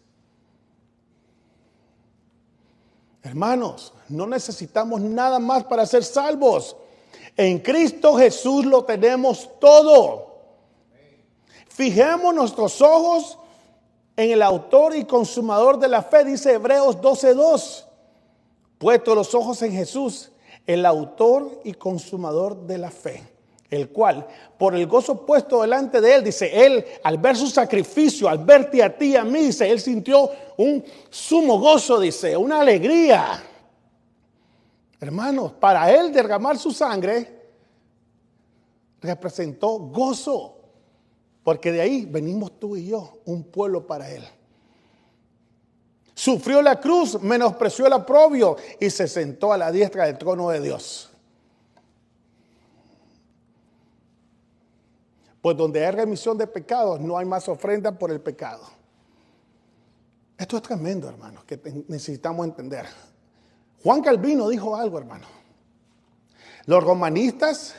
Hermanos, no necesitamos nada más para ser salvos. En Cristo Jesús lo tenemos todo. Fijemos nuestros ojos en el autor y consumador de la fe, dice Hebreos 12:2. Puesto los ojos en Jesús, el autor y consumador de la fe, el cual, por el gozo puesto delante de él, dice, él, al ver su sacrificio, al verte a ti y a mí, dice, él sintió un sumo gozo, dice, una alegría. Hermanos, para él derramar su sangre representó gozo, porque de ahí venimos tú y yo, un pueblo para él. Sufrió la cruz, menospreció el oprobio y se sentó a la diestra del trono de Dios. Pues donde hay remisión de pecados, no hay más ofrenda por el pecado. Esto es tremendo, hermanos, que necesitamos entender. Juan Calvino dijo algo, hermano. Los romanistas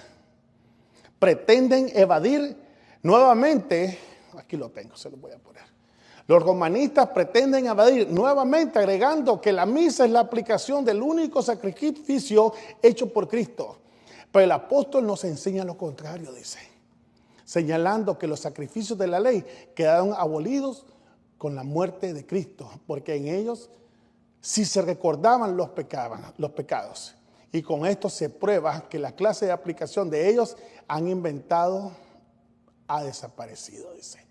pretenden evadir nuevamente, aquí lo tengo, se lo voy a poner. Los romanistas pretenden evadir nuevamente, agregando que la misa es la aplicación del único sacrificio hecho por Cristo. Pero el apóstol nos enseña lo contrario, dice, señalando que los sacrificios de la ley quedaron abolidos con la muerte de Cristo, porque en ellos sí se recordaban los pecados. Y con esto se prueba que la clase de aplicación de ellos han inventado ha desaparecido, dice.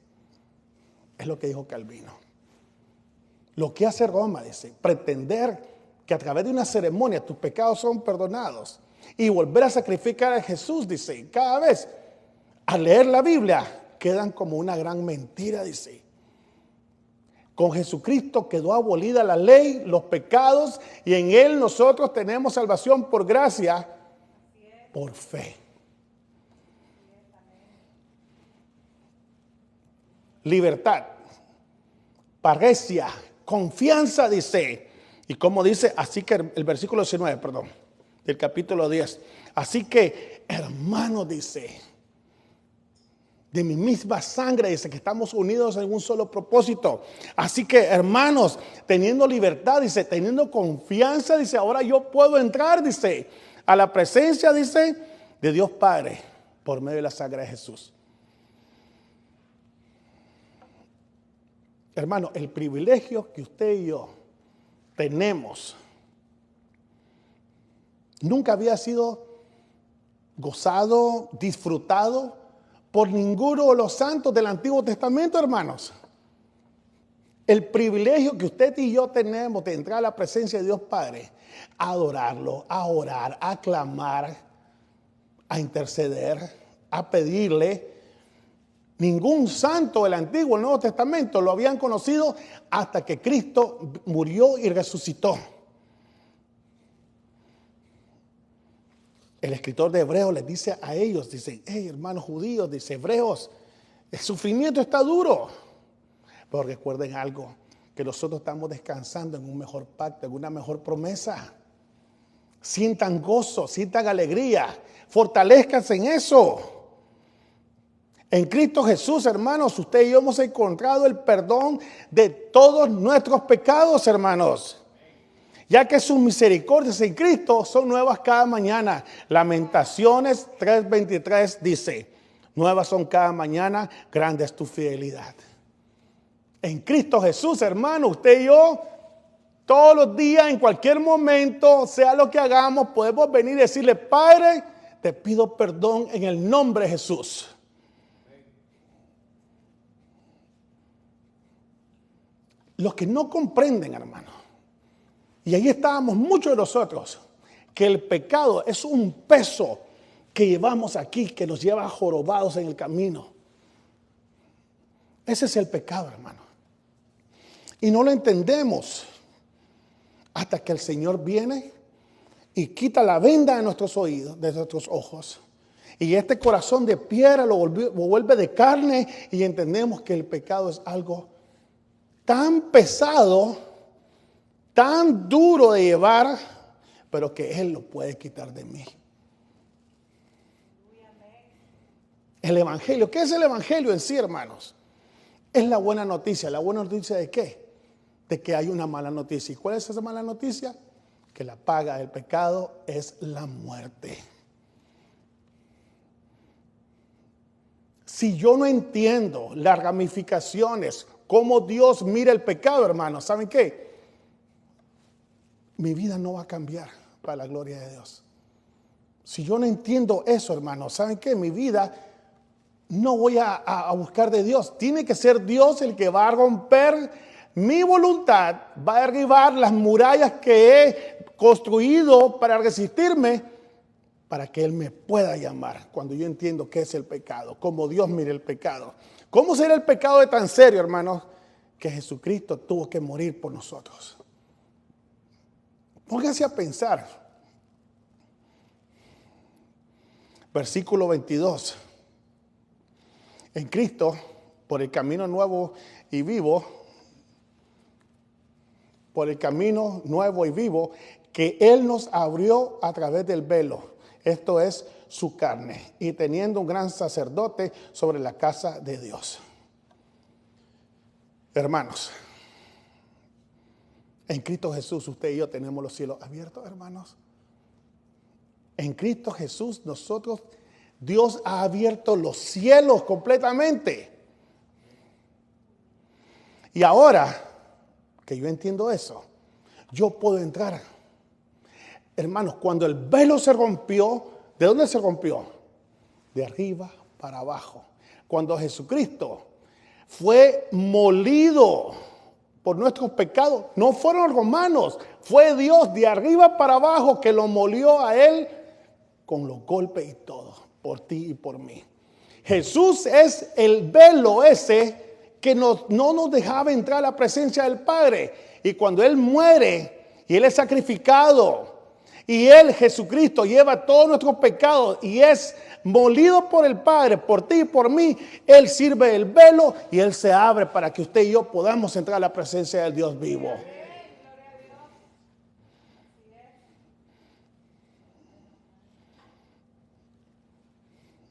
Es lo que dijo Calvino. Lo que hace Roma, dice, pretender que a través de una ceremonia tus pecados son perdonados y volver a sacrificar a Jesús, dice, cada vez al leer la Biblia quedan como una gran mentira, dice. Con Jesucristo quedó abolida la ley, los pecados, y en Él nosotros tenemos salvación por gracia, por fe. Libertad, parresia, confianza, dice. Y como dice, así que el versículo 19, perdón, del capítulo 10. Así que, hermanos, dice, de mi misma sangre, dice que estamos unidos en un solo propósito. Así que, hermanos, teniendo libertad, dice, teniendo confianza, dice, ahora yo puedo entrar, dice, a la presencia, dice, de Dios Padre por medio de la sangre de Jesús. Hermano, el privilegio que usted y yo tenemos nunca había sido gozado, disfrutado por ninguno de los santos del Antiguo Testamento, hermanos. El privilegio que usted y yo tenemos de entrar a la presencia de Dios Padre, a adorarlo, a orar, a clamar, a interceder, a pedirle. Ningún santo del Antiguo, el Nuevo Testamento lo habían conocido hasta que Cristo murió y resucitó. El escritor de Hebreos les dice a ellos, dice, hey, hermanos judíos, dice, hebreos, el sufrimiento está duro. Pero recuerden algo, que nosotros estamos descansando en un mejor pacto, en una mejor promesa. Sientan gozo, sientan alegría, fortalezcanse en eso. En Cristo Jesús, hermanos, usted y yo hemos encontrado el perdón de todos nuestros pecados, hermanos. Ya que sus misericordias en Cristo son nuevas cada mañana. Lamentaciones 3:23 dice, nuevas son cada mañana, grande es tu fidelidad. En Cristo Jesús, hermano, usted y yo, todos los días, en cualquier momento, sea lo que hagamos, podemos venir y decirle, Padre, te pido perdón en el nombre de Jesús. Los que no comprenden, hermano, y ahí estábamos muchos de nosotros, que el pecado es un peso que llevamos aquí, que nos lleva jorobados en el camino. Ese es el pecado, hermano. Y no lo entendemos hasta que el Señor viene y quita la venda de nuestros oídos, de nuestros ojos. Y este corazón de piedra lo vuelve de carne y entendemos que el pecado es algo tan pesado, tan duro de llevar, pero que Él lo puede quitar de mí. El Evangelio, ¿qué es el Evangelio en sí, hermanos? Es la buena noticia. ¿La buena noticia de qué? De que hay una mala noticia. ¿Y cuál es esa mala noticia? Que la paga del pecado es la muerte. Si yo no entiendo las ramificaciones, cómo Dios mira el pecado, hermanos, ¿saben qué? Mi vida no va a cambiar para la gloria de Dios. Si yo no entiendo eso, hermanos, ¿saben qué? Mi vida no voy a buscar de Dios. Tiene que ser Dios el que va a romper mi voluntad, va a derribar las murallas que he construido para resistirme, para que Él me pueda llamar cuando yo entiendo qué es el pecado, cómo Dios mira el pecado. ¿Cómo será el pecado de tan serio, hermanos? Que Jesucristo tuvo que morir por nosotros. Pónganse a pensar. Versículo 22. En Cristo, por el camino nuevo y vivo, por el camino nuevo y vivo que Él nos abrió a través del velo, esto es su carne, y teniendo un gran sacerdote sobre la casa de Dios. Hermanos, en Cristo Jesús usted y yo tenemos los cielos abiertos, hermanos. En Cristo Jesús nosotros, Dios ha abierto los cielos completamente. Y ahora que yo entiendo eso, yo puedo entrar. Hermanos, cuando el velo se rompió, ¿de dónde se rompió? De arriba para abajo. Cuando Jesucristo fue molido por nuestros pecados, no fueron los romanos, fue Dios de arriba para abajo que lo molió a Él con los golpes y todo, por ti y por mí. Jesús es el velo ese que no nos dejaba entrar a la presencia del Padre. Y cuando Él muere y Él es sacrificado y Él, Jesucristo, lleva todos nuestros pecados y es molido por el Padre, por ti y por mí, Él sirve el velo y Él se abre para que usted y yo podamos entrar a la presencia del Dios vivo.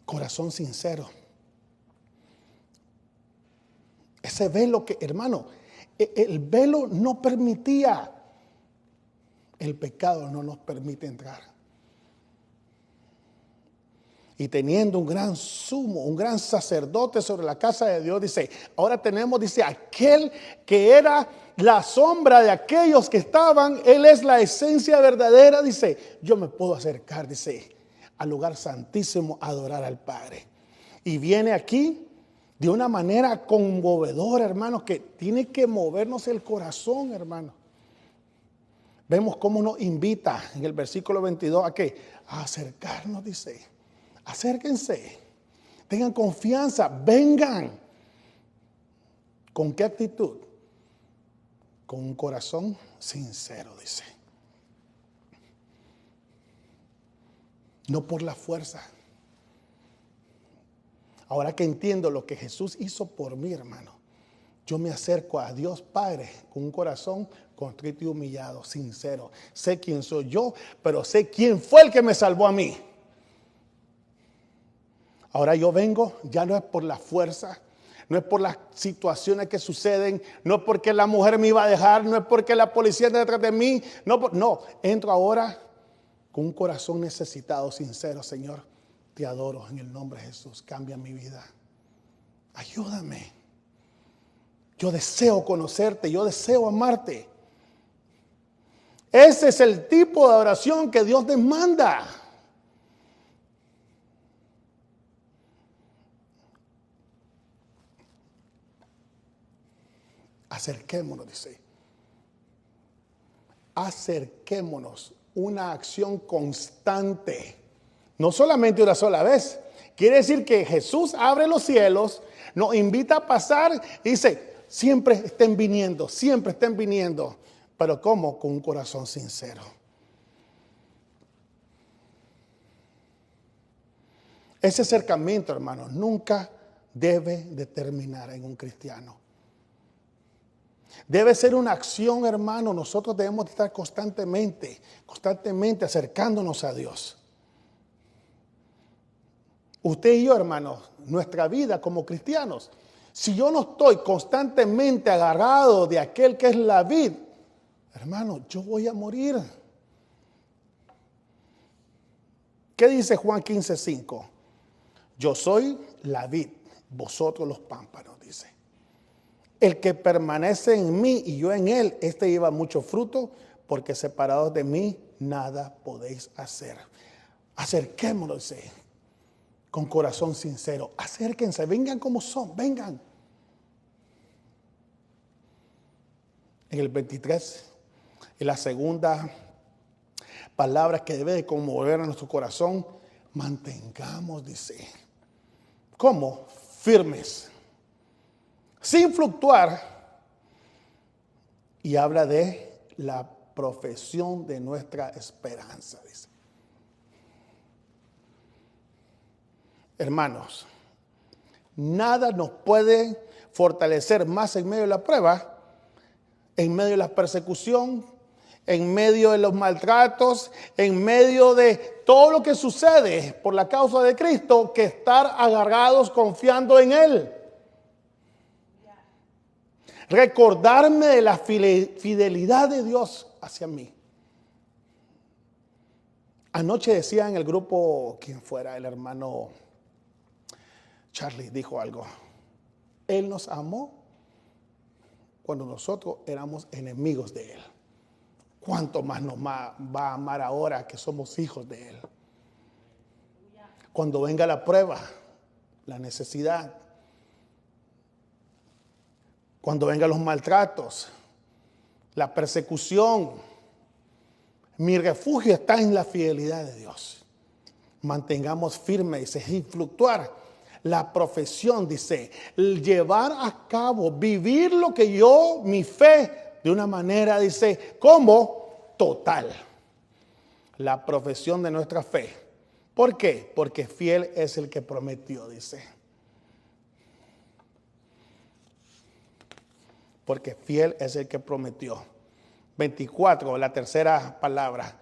Corazón sincero. Ese velo que, hermano, el velo no permitía. El pecado no nos permite entrar. Y teniendo un gran sumo, un gran sacerdote sobre la casa de Dios, dice, ahora tenemos, dice, aquel que era la sombra de aquellos que estaban, él es la esencia verdadera, dice, yo me puedo acercar, dice, al lugar santísimo a adorar al Padre. Y viene aquí de una manera conmovedora, hermanos, que tiene que movernos el corazón, hermano. Vemos cómo nos invita en el versículo 22 a qué, a acercarnos, dice. Acérquense, tengan confianza, vengan. ¿Con qué actitud? Con un corazón sincero, dice. No por la fuerza. Ahora que entiendo lo que Jesús hizo por mí, hermano, yo me acerco a Dios Padre con un corazón contrito y humillado, sincero. Sé quién soy yo, pero sé quién fue el que me salvó a mí. Ahora yo vengo, ya no es por la fuerza, no es por las situaciones que suceden, no es porque la mujer me iba a dejar, no es porque la policía está detrás de mí, no, entro ahora con un corazón necesitado, sincero. Señor, te adoro en el nombre de Jesús, cambia mi vida, ayúdame. Yo deseo conocerte, yo deseo amarte. Ese es el tipo de oración que Dios demanda. Acerquémonos, dice. Acerquémonos. Una acción constante. No solamente una sola vez. Quiere decir que Jesús abre los cielos, nos invita a pasar y dice, siempre estén viniendo, siempre estén viniendo. Pero ¿cómo? Con un corazón sincero. Ese acercamiento, hermanos, nunca debe de terminar en un cristiano. Debe ser una acción, hermano. Nosotros debemos estar constantemente acercándonos a Dios. Usted y yo, hermanos, nuestra vida como cristianos, si yo no estoy constantemente agarrado de aquel que es la vid, hermano, yo voy a morir. ¿Qué dice Juan 15:5? Yo soy la vid, vosotros los pámpanos, dice. El que permanece en mí y yo en él, este lleva mucho fruto, porque separados de mí nada podéis hacer. Acerquémonos, con corazón sincero. Acérquense, vengan como son, vengan. En el 23, en la segunda palabra que debe de conmover a nuestro corazón, mantengamos, dice. ¿Cómo? Firmes. Sin fluctuar, y habla de la profesión de nuestra esperanza, dice. Hermanos, nada nos puede fortalecer más en medio de la prueba, en medio de la persecución, en medio de los maltratos, en medio de todo lo que sucede por la causa de Cristo, que estar agarrados confiando en Él. Recordarme de la fidelidad de Dios hacia mí. Anoche decía en el grupo, quien fuera, el hermano Charlie dijo algo. Él nos amó cuando nosotros éramos enemigos de Él. ¿Cuánto más nos va a amar ahora que somos hijos de Él? Cuando venga la prueba, la necesidad, cuando vengan los maltratos, la persecución, mi refugio está en la fidelidad de Dios. Mantengamos firme, dice, sin fluctuar. La profesión, dice, el llevar a cabo, vivir lo que yo, mi fe, de una manera, dice, como total. La profesión de nuestra fe. ¿Por qué? Porque fiel es el que prometió, dice. Porque fiel es el que prometió. 24, la tercera palabra,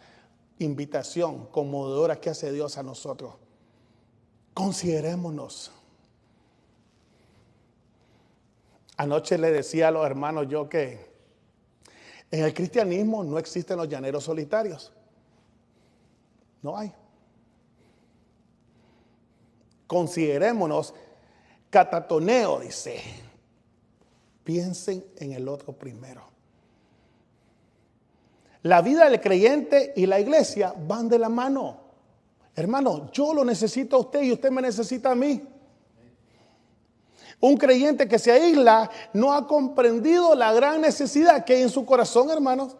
invitación conmovedora que hace Dios a nosotros. Considerémonos. Anoche le decía a los hermanos yo que en el cristianismo no existen los llaneros solitarios. No hay. Considerémonos catatoneo, dice. Piensen en el otro primero. La vida del creyente y la iglesia van de la mano. Hermano, yo lo necesito a usted y usted me necesita a mí. Un creyente que se aísla no ha comprendido la gran necesidad que hay en su corazón, hermanos.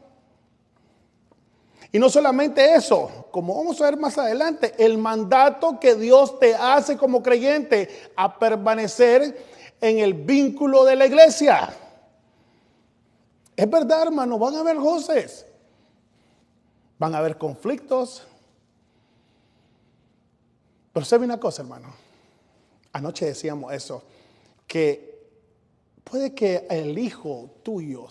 Y no solamente eso, como vamos a ver más adelante, el mandato que Dios te hace como creyente a permanecer en el vínculo de la iglesia. Es verdad, hermano, van a haber goces, van a haber conflictos. Pero sabe una cosa, hermano, anoche decíamos eso, que puede que el hijo tuyo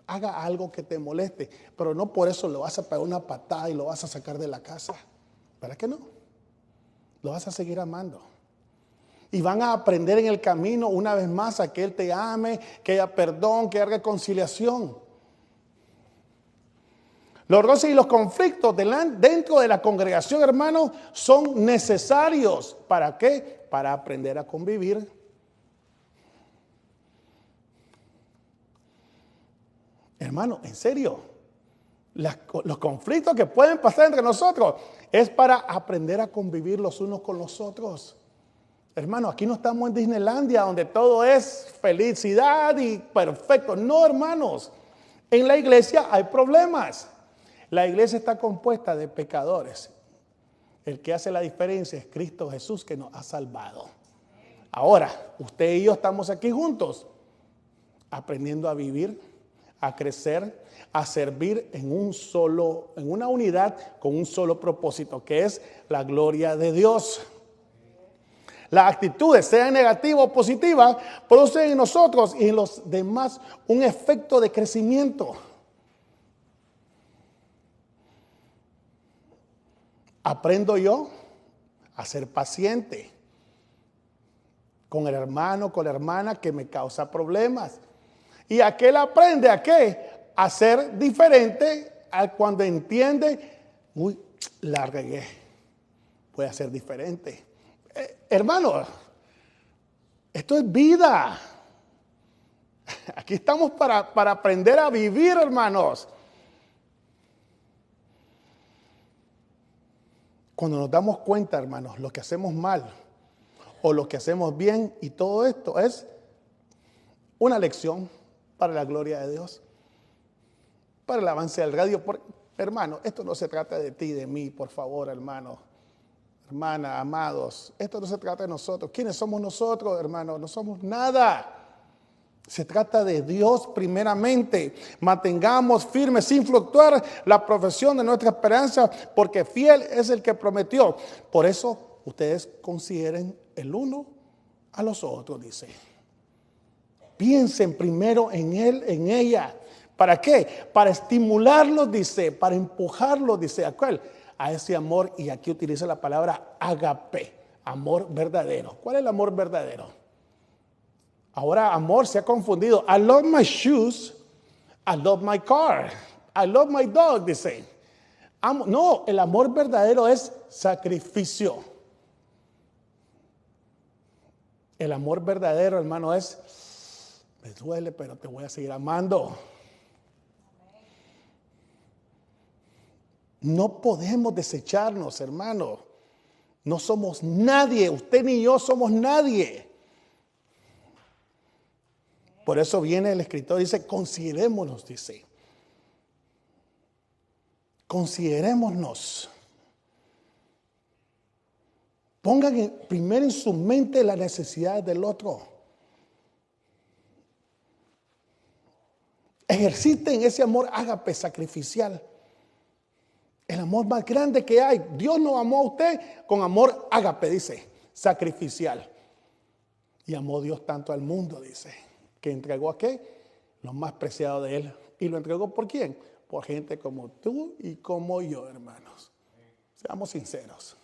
haga algo que te moleste, pero no por eso lo vas a pegar una patada y lo vas a sacar de la casa. ¿Verdad que no? Lo vas a seguir amando. Y van a aprender en el camino una vez más a que Él te ame, que haya perdón, que haya reconciliación. Los roces y los conflictos dentro de la congregación, hermanos, son necesarios. ¿Para qué? Para aprender a convivir. Hermano, en serio, los conflictos que pueden pasar entre nosotros es para aprender a convivir los unos con los otros. Hermano, aquí no estamos en Disneylandia donde todo es felicidad y perfecto. No, hermanos, en la iglesia hay problemas. La iglesia está compuesta de pecadores. El que hace la diferencia es Cristo Jesús, que nos ha salvado. Ahora, usted y yo estamos aquí juntos, aprendiendo a vivir, a crecer, a servir en una unidad con un solo propósito, que es la gloria de Dios. Las actitudes, sean negativas o positivas, producen en nosotros y en los demás un efecto de crecimiento. Aprendo yo a ser paciente con el hermano, con la hermana que me causa problemas. Y aquel aprende a qué? A ser diferente cuando entiende, uy, la regué, voy a ser diferente. Hermano, esto es vida. Aquí estamos para aprender a vivir, hermanos. Cuando nos damos cuenta, hermanos, lo que hacemos mal o lo que hacemos bien, y todo esto es una lección para la gloria de Dios, para el avance del radio. Hermano, esto no se trata de ti y de mí, por favor, hermano, hermana, amados. Esto no se trata de nosotros. ¿Quiénes somos nosotros, hermano? No somos nada. Se trata de Dios primeramente. Mantengamos firme sin fluctuar la profesión de nuestra esperanza, porque fiel es el que prometió. Por eso ustedes consideren el uno a los otros, dice. Piensen primero en él, en ella. ¿Para qué? Para estimularlos, dice, para empujarlos, dice, ¿a cuál? A ese amor, y aquí utiliza la palabra ágape, amor verdadero. ¿Cuál es el amor verdadero? Ahora amor se ha confundido. I love my shoes, I love my car, I love my dog, dice. No, el amor verdadero es sacrificio. El amor verdadero, hermano, es, me duele, pero te voy a seguir amando. No podemos desecharnos, hermano. No somos nadie, usted ni yo somos nadie. Por eso viene el escritor, dice, considerémonos, dice. Considerémonos. Pongan primero en su mente las necesidades del otro. Ejerciten ese amor ágape sacrificial. El amor más grande que hay. Dios nos amó a usted con amor ágape, dice, sacrificial. Y amó Dios tanto al mundo, dice, que entregó a qué? Lo más preciado de él. ¿Y lo entregó por quién? Por gente como tú y como yo, hermanos. Seamos sinceros.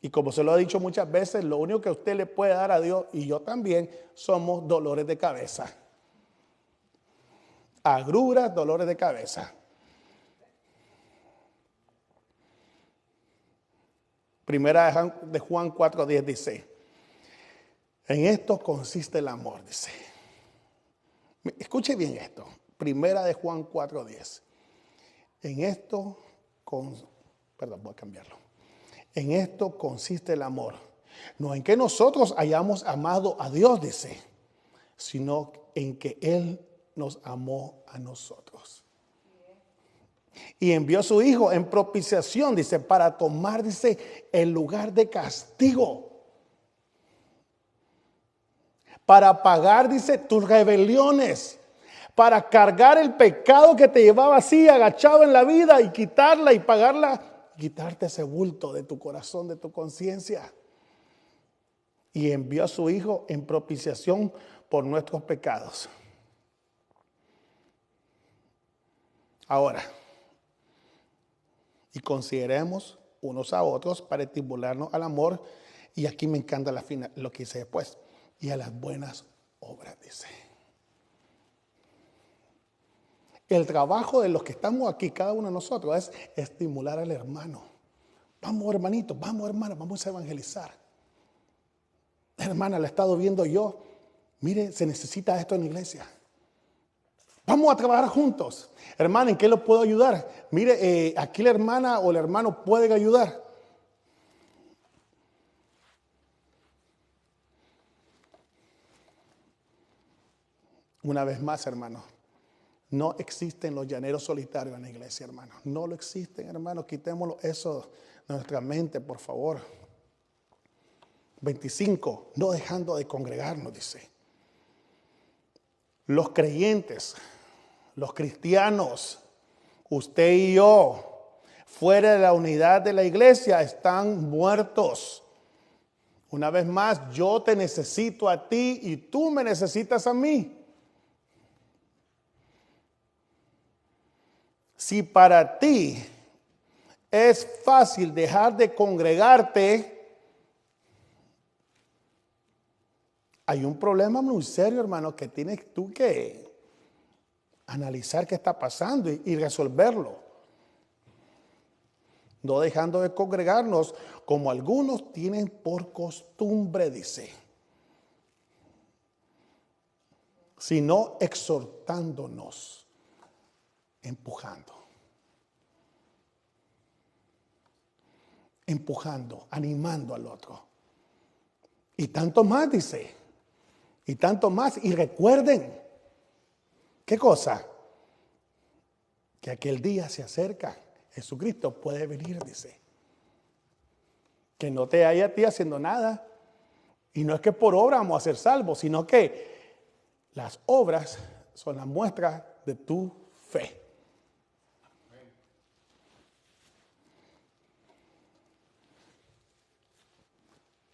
Y como se lo he dicho muchas veces, lo único que usted le puede dar a Dios, y yo también, somos dolores de cabeza. Agruras, dolores de cabeza. Primera de Juan 4:10 dice, en esto consiste el amor, dice. Escuche bien esto. Primera de Juan 4:10. En esto, voy a cambiarlo. En esto consiste el amor. No en que nosotros hayamos amado a Dios, dice, sino en que Él nos amó a nosotros. Y envió a su Hijo en propiciación, dice, para tomar, dice, el lugar de castigo. Para pagar, dice, tus rebeliones. Para cargar el pecado que te llevaba así, agachado en la vida, y quitarla y pagarla. Quitarte ese bulto de tu corazón, de tu conciencia. Y envió a su Hijo en propiciación por nuestros pecados. Ahora, y consideremos unos a otros para estimularnos al amor. Y aquí me encanta lo que dice después. Y a las buenas obras, dice. El trabajo de los que estamos aquí, cada uno de nosotros, es estimular al hermano. Vamos, hermanitos, vamos, hermanas, vamos a evangelizar. Hermana, la he estado viendo yo. Mire, se necesita esto en la iglesia. Vamos a trabajar juntos. Hermana, ¿en qué lo puedo ayudar? Mire, aquí la hermana o el hermano pueden ayudar. Una vez más, hermano, no existen los llaneros solitarios en la iglesia, hermano. No lo existen, hermano. Quitémoslo eso de nuestra mente, por favor. 25, no dejando de congregarnos, dice. Los creyentes, los cristianos, usted y yo, fuera de la unidad de la iglesia, están muertos. Una vez más, yo te necesito a ti y tú me necesitas a mí. Si para ti es fácil dejar de congregarte, hay un problema muy serio, hermano, que tienes tú que analizar qué está pasando y resolverlo. No dejando de congregarnos como algunos tienen por costumbre, dice, sino exhortándonos. Empujando, animando al otro. Y tanto más, dice. Y tanto más. Y recuerden, ¿qué cosa? Que aquel día se acerca. Jesucristo puede venir, dice. Que no te haya a ti haciendo nada. Y no es que por obra vamos a ser salvos, sino que las obras son la muestra de tu fe.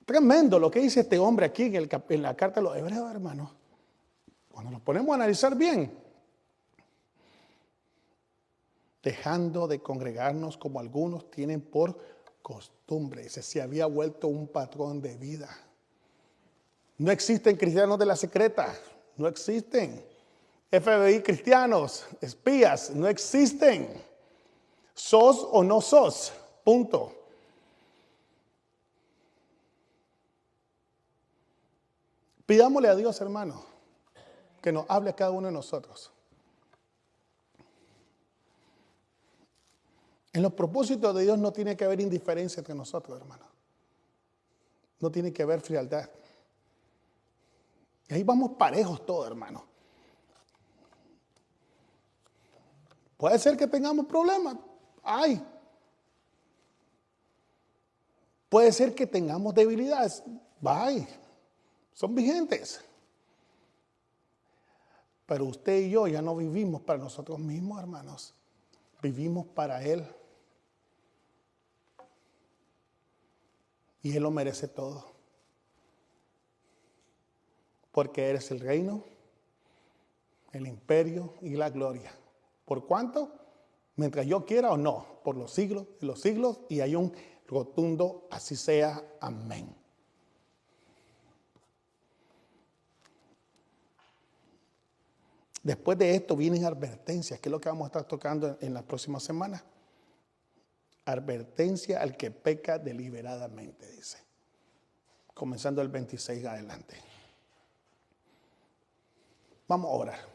Tremendo lo que dice este hombre aquí en la carta de los Hebreos, hermanos. Cuando nos ponemos a analizar bien, dejando de congregarnos como algunos tienen por costumbre. Se había vuelto un patrón de vida. No existen cristianos de la secreta, no existen. FBI cristianos, espías, no existen. ¿Sos o no sos? Punto. Pidámosle a Dios, hermano, que nos hable a cada uno de nosotros. En los propósitos de Dios no tiene que haber indiferencia entre nosotros, hermano. No tiene que haber frialdad. Y ahí vamos parejos todos, hermano. Puede ser que tengamos problemas. Ay. Puede ser que tengamos debilidades. Bye. Son vigentes. Pero usted y yo ya no vivimos para nosotros mismos, hermanos. Vivimos para Él. Y Él lo merece todo. Porque eres el reino, el imperio y la gloria. ¿Por cuánto? Mientras yo quiera o no. Por los siglos y los siglos. Y hay un rotundo, así sea, amén. Después de esto vienen advertencias, que es lo que vamos a estar tocando en las próximas semanas. Advertencia al que peca deliberadamente, dice. Comenzando el 26 adelante. Vamos a orar.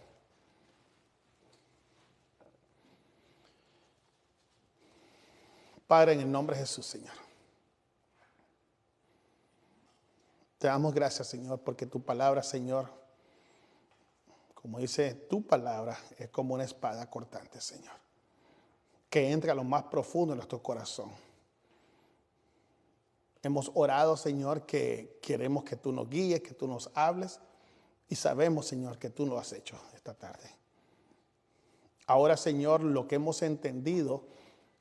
Padre, en el nombre de Jesús, Señor. Te damos gracias, Señor, porque tu palabra, Señor, como dice tu palabra, es como una espada cortante, Señor, que entra a lo más profundo de nuestro corazón. Hemos orado, Señor, que queremos que tú nos guíes, que tú nos hables, y sabemos, Señor, que tú lo has hecho esta tarde. Ahora, Señor, lo que hemos entendido,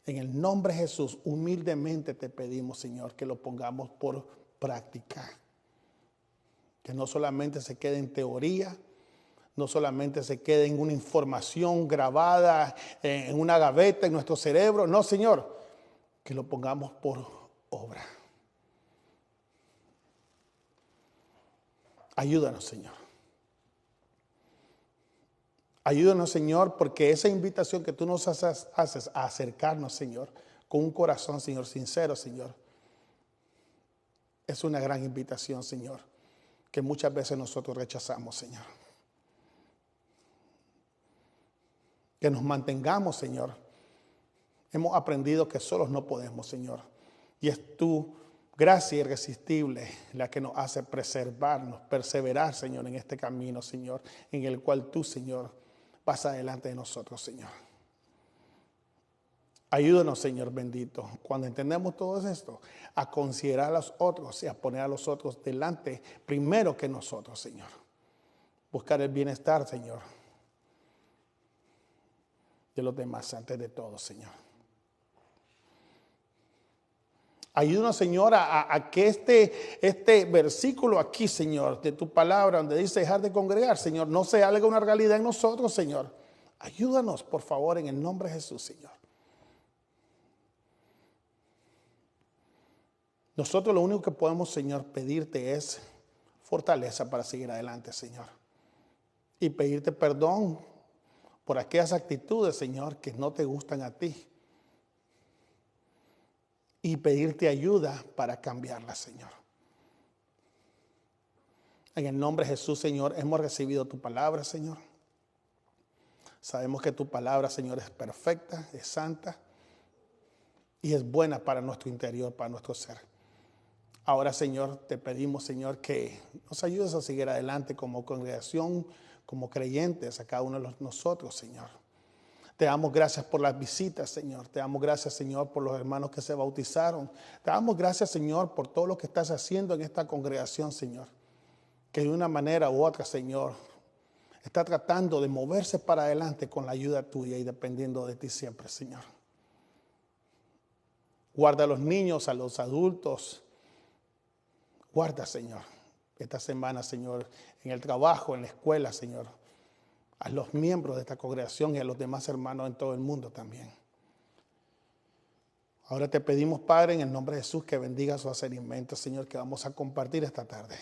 en el nombre de Jesús, humildemente te pedimos, Señor, que lo pongamos por práctica. Que no solamente se quede en teoría, no solamente se quede en una información grabada en una gaveta en nuestro cerebro. No, Señor, que lo pongamos por obra. Ayúdanos, Señor. Ayúdanos, Señor, porque esa invitación que tú nos haces a acercarnos, Señor, con un corazón, Señor, sincero, Señor, es una gran invitación, Señor, que muchas veces nosotros rechazamos, Señor. Que nos mantengamos, Señor. Hemos aprendido que solos no podemos, Señor. Y es tu gracia irresistible la que nos hace preservarnos, perseverar, Señor, en este camino, Señor, en el cual tú, Señor, vas adelante de nosotros, Señor. Ayúdanos, Señor bendito, cuando entendemos todo esto, a considerar a los otros y a poner a los otros delante primero que nosotros, Señor. Buscar el bienestar, Señor, de los demás antes de todo, Señor. Ayúdanos, Señor, a que este versículo aquí, Señor, de tu palabra, donde dice dejar de congregar, Señor, no sea algo una realidad en nosotros, Señor. Ayúdanos, por favor, en el nombre de Jesús, Señor. Nosotros lo único que podemos, Señor, pedirte es fortaleza para seguir adelante, Señor. Y pedirte perdón por aquellas actitudes, Señor, que no te gustan a ti. Y pedirte ayuda para cambiarlas, Señor. En el nombre de Jesús, Señor, hemos recibido tu palabra, Señor. Sabemos que tu palabra, Señor, es perfecta, es santa y es buena para nuestro interior, para nuestro ser. Ahora, Señor, te pedimos, Señor, que nos ayudes a seguir adelante como congregación, como creyentes a cada uno de nosotros, Señor. Te damos gracias por las visitas, Señor. Te damos gracias, Señor, por los hermanos que se bautizaron. Te damos gracias, Señor, por todo lo que estás haciendo en esta congregación, Señor. Que de una manera u otra, Señor, está tratando de moverse para adelante con la ayuda tuya y dependiendo de ti siempre, Señor. Guarda a los niños, a los adultos. Guarda, Señor, esta semana, Señor, en el trabajo, en la escuela, Señor, a los miembros de esta congregación y a los demás hermanos en todo el mundo también. Ahora te pedimos, Padre, en el nombre de Jesús, que bendiga sus alimentos, Señor, que vamos a compartir esta tarde.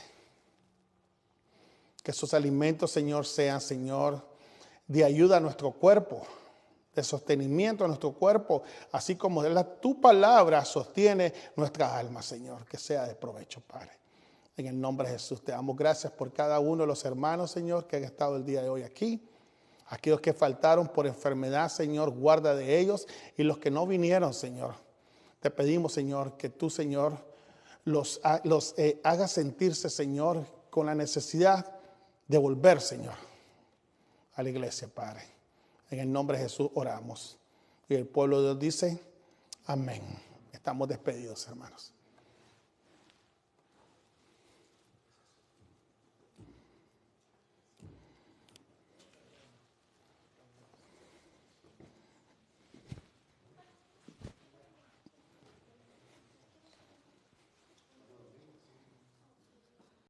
Que esos alimentos, Señor, sean, Señor, de ayuda a nuestro cuerpo, de sostenimiento a nuestro cuerpo, así como tu palabra sostiene nuestra alma, Señor, que sea de provecho, Padre. En el nombre de Jesús te damos gracias por cada uno de los hermanos, Señor, que han estado el día de hoy aquí. Aquellos que faltaron por enfermedad, Señor, guarda de ellos. Y los que no vinieron, Señor, te pedimos, Señor, que tú, Señor, los hagas sentirse, Señor, con la necesidad de volver, Señor, a la iglesia, Padre. En el nombre de Jesús oramos. Y el pueblo de Dios dice, amén. Estamos despedidos, hermanos.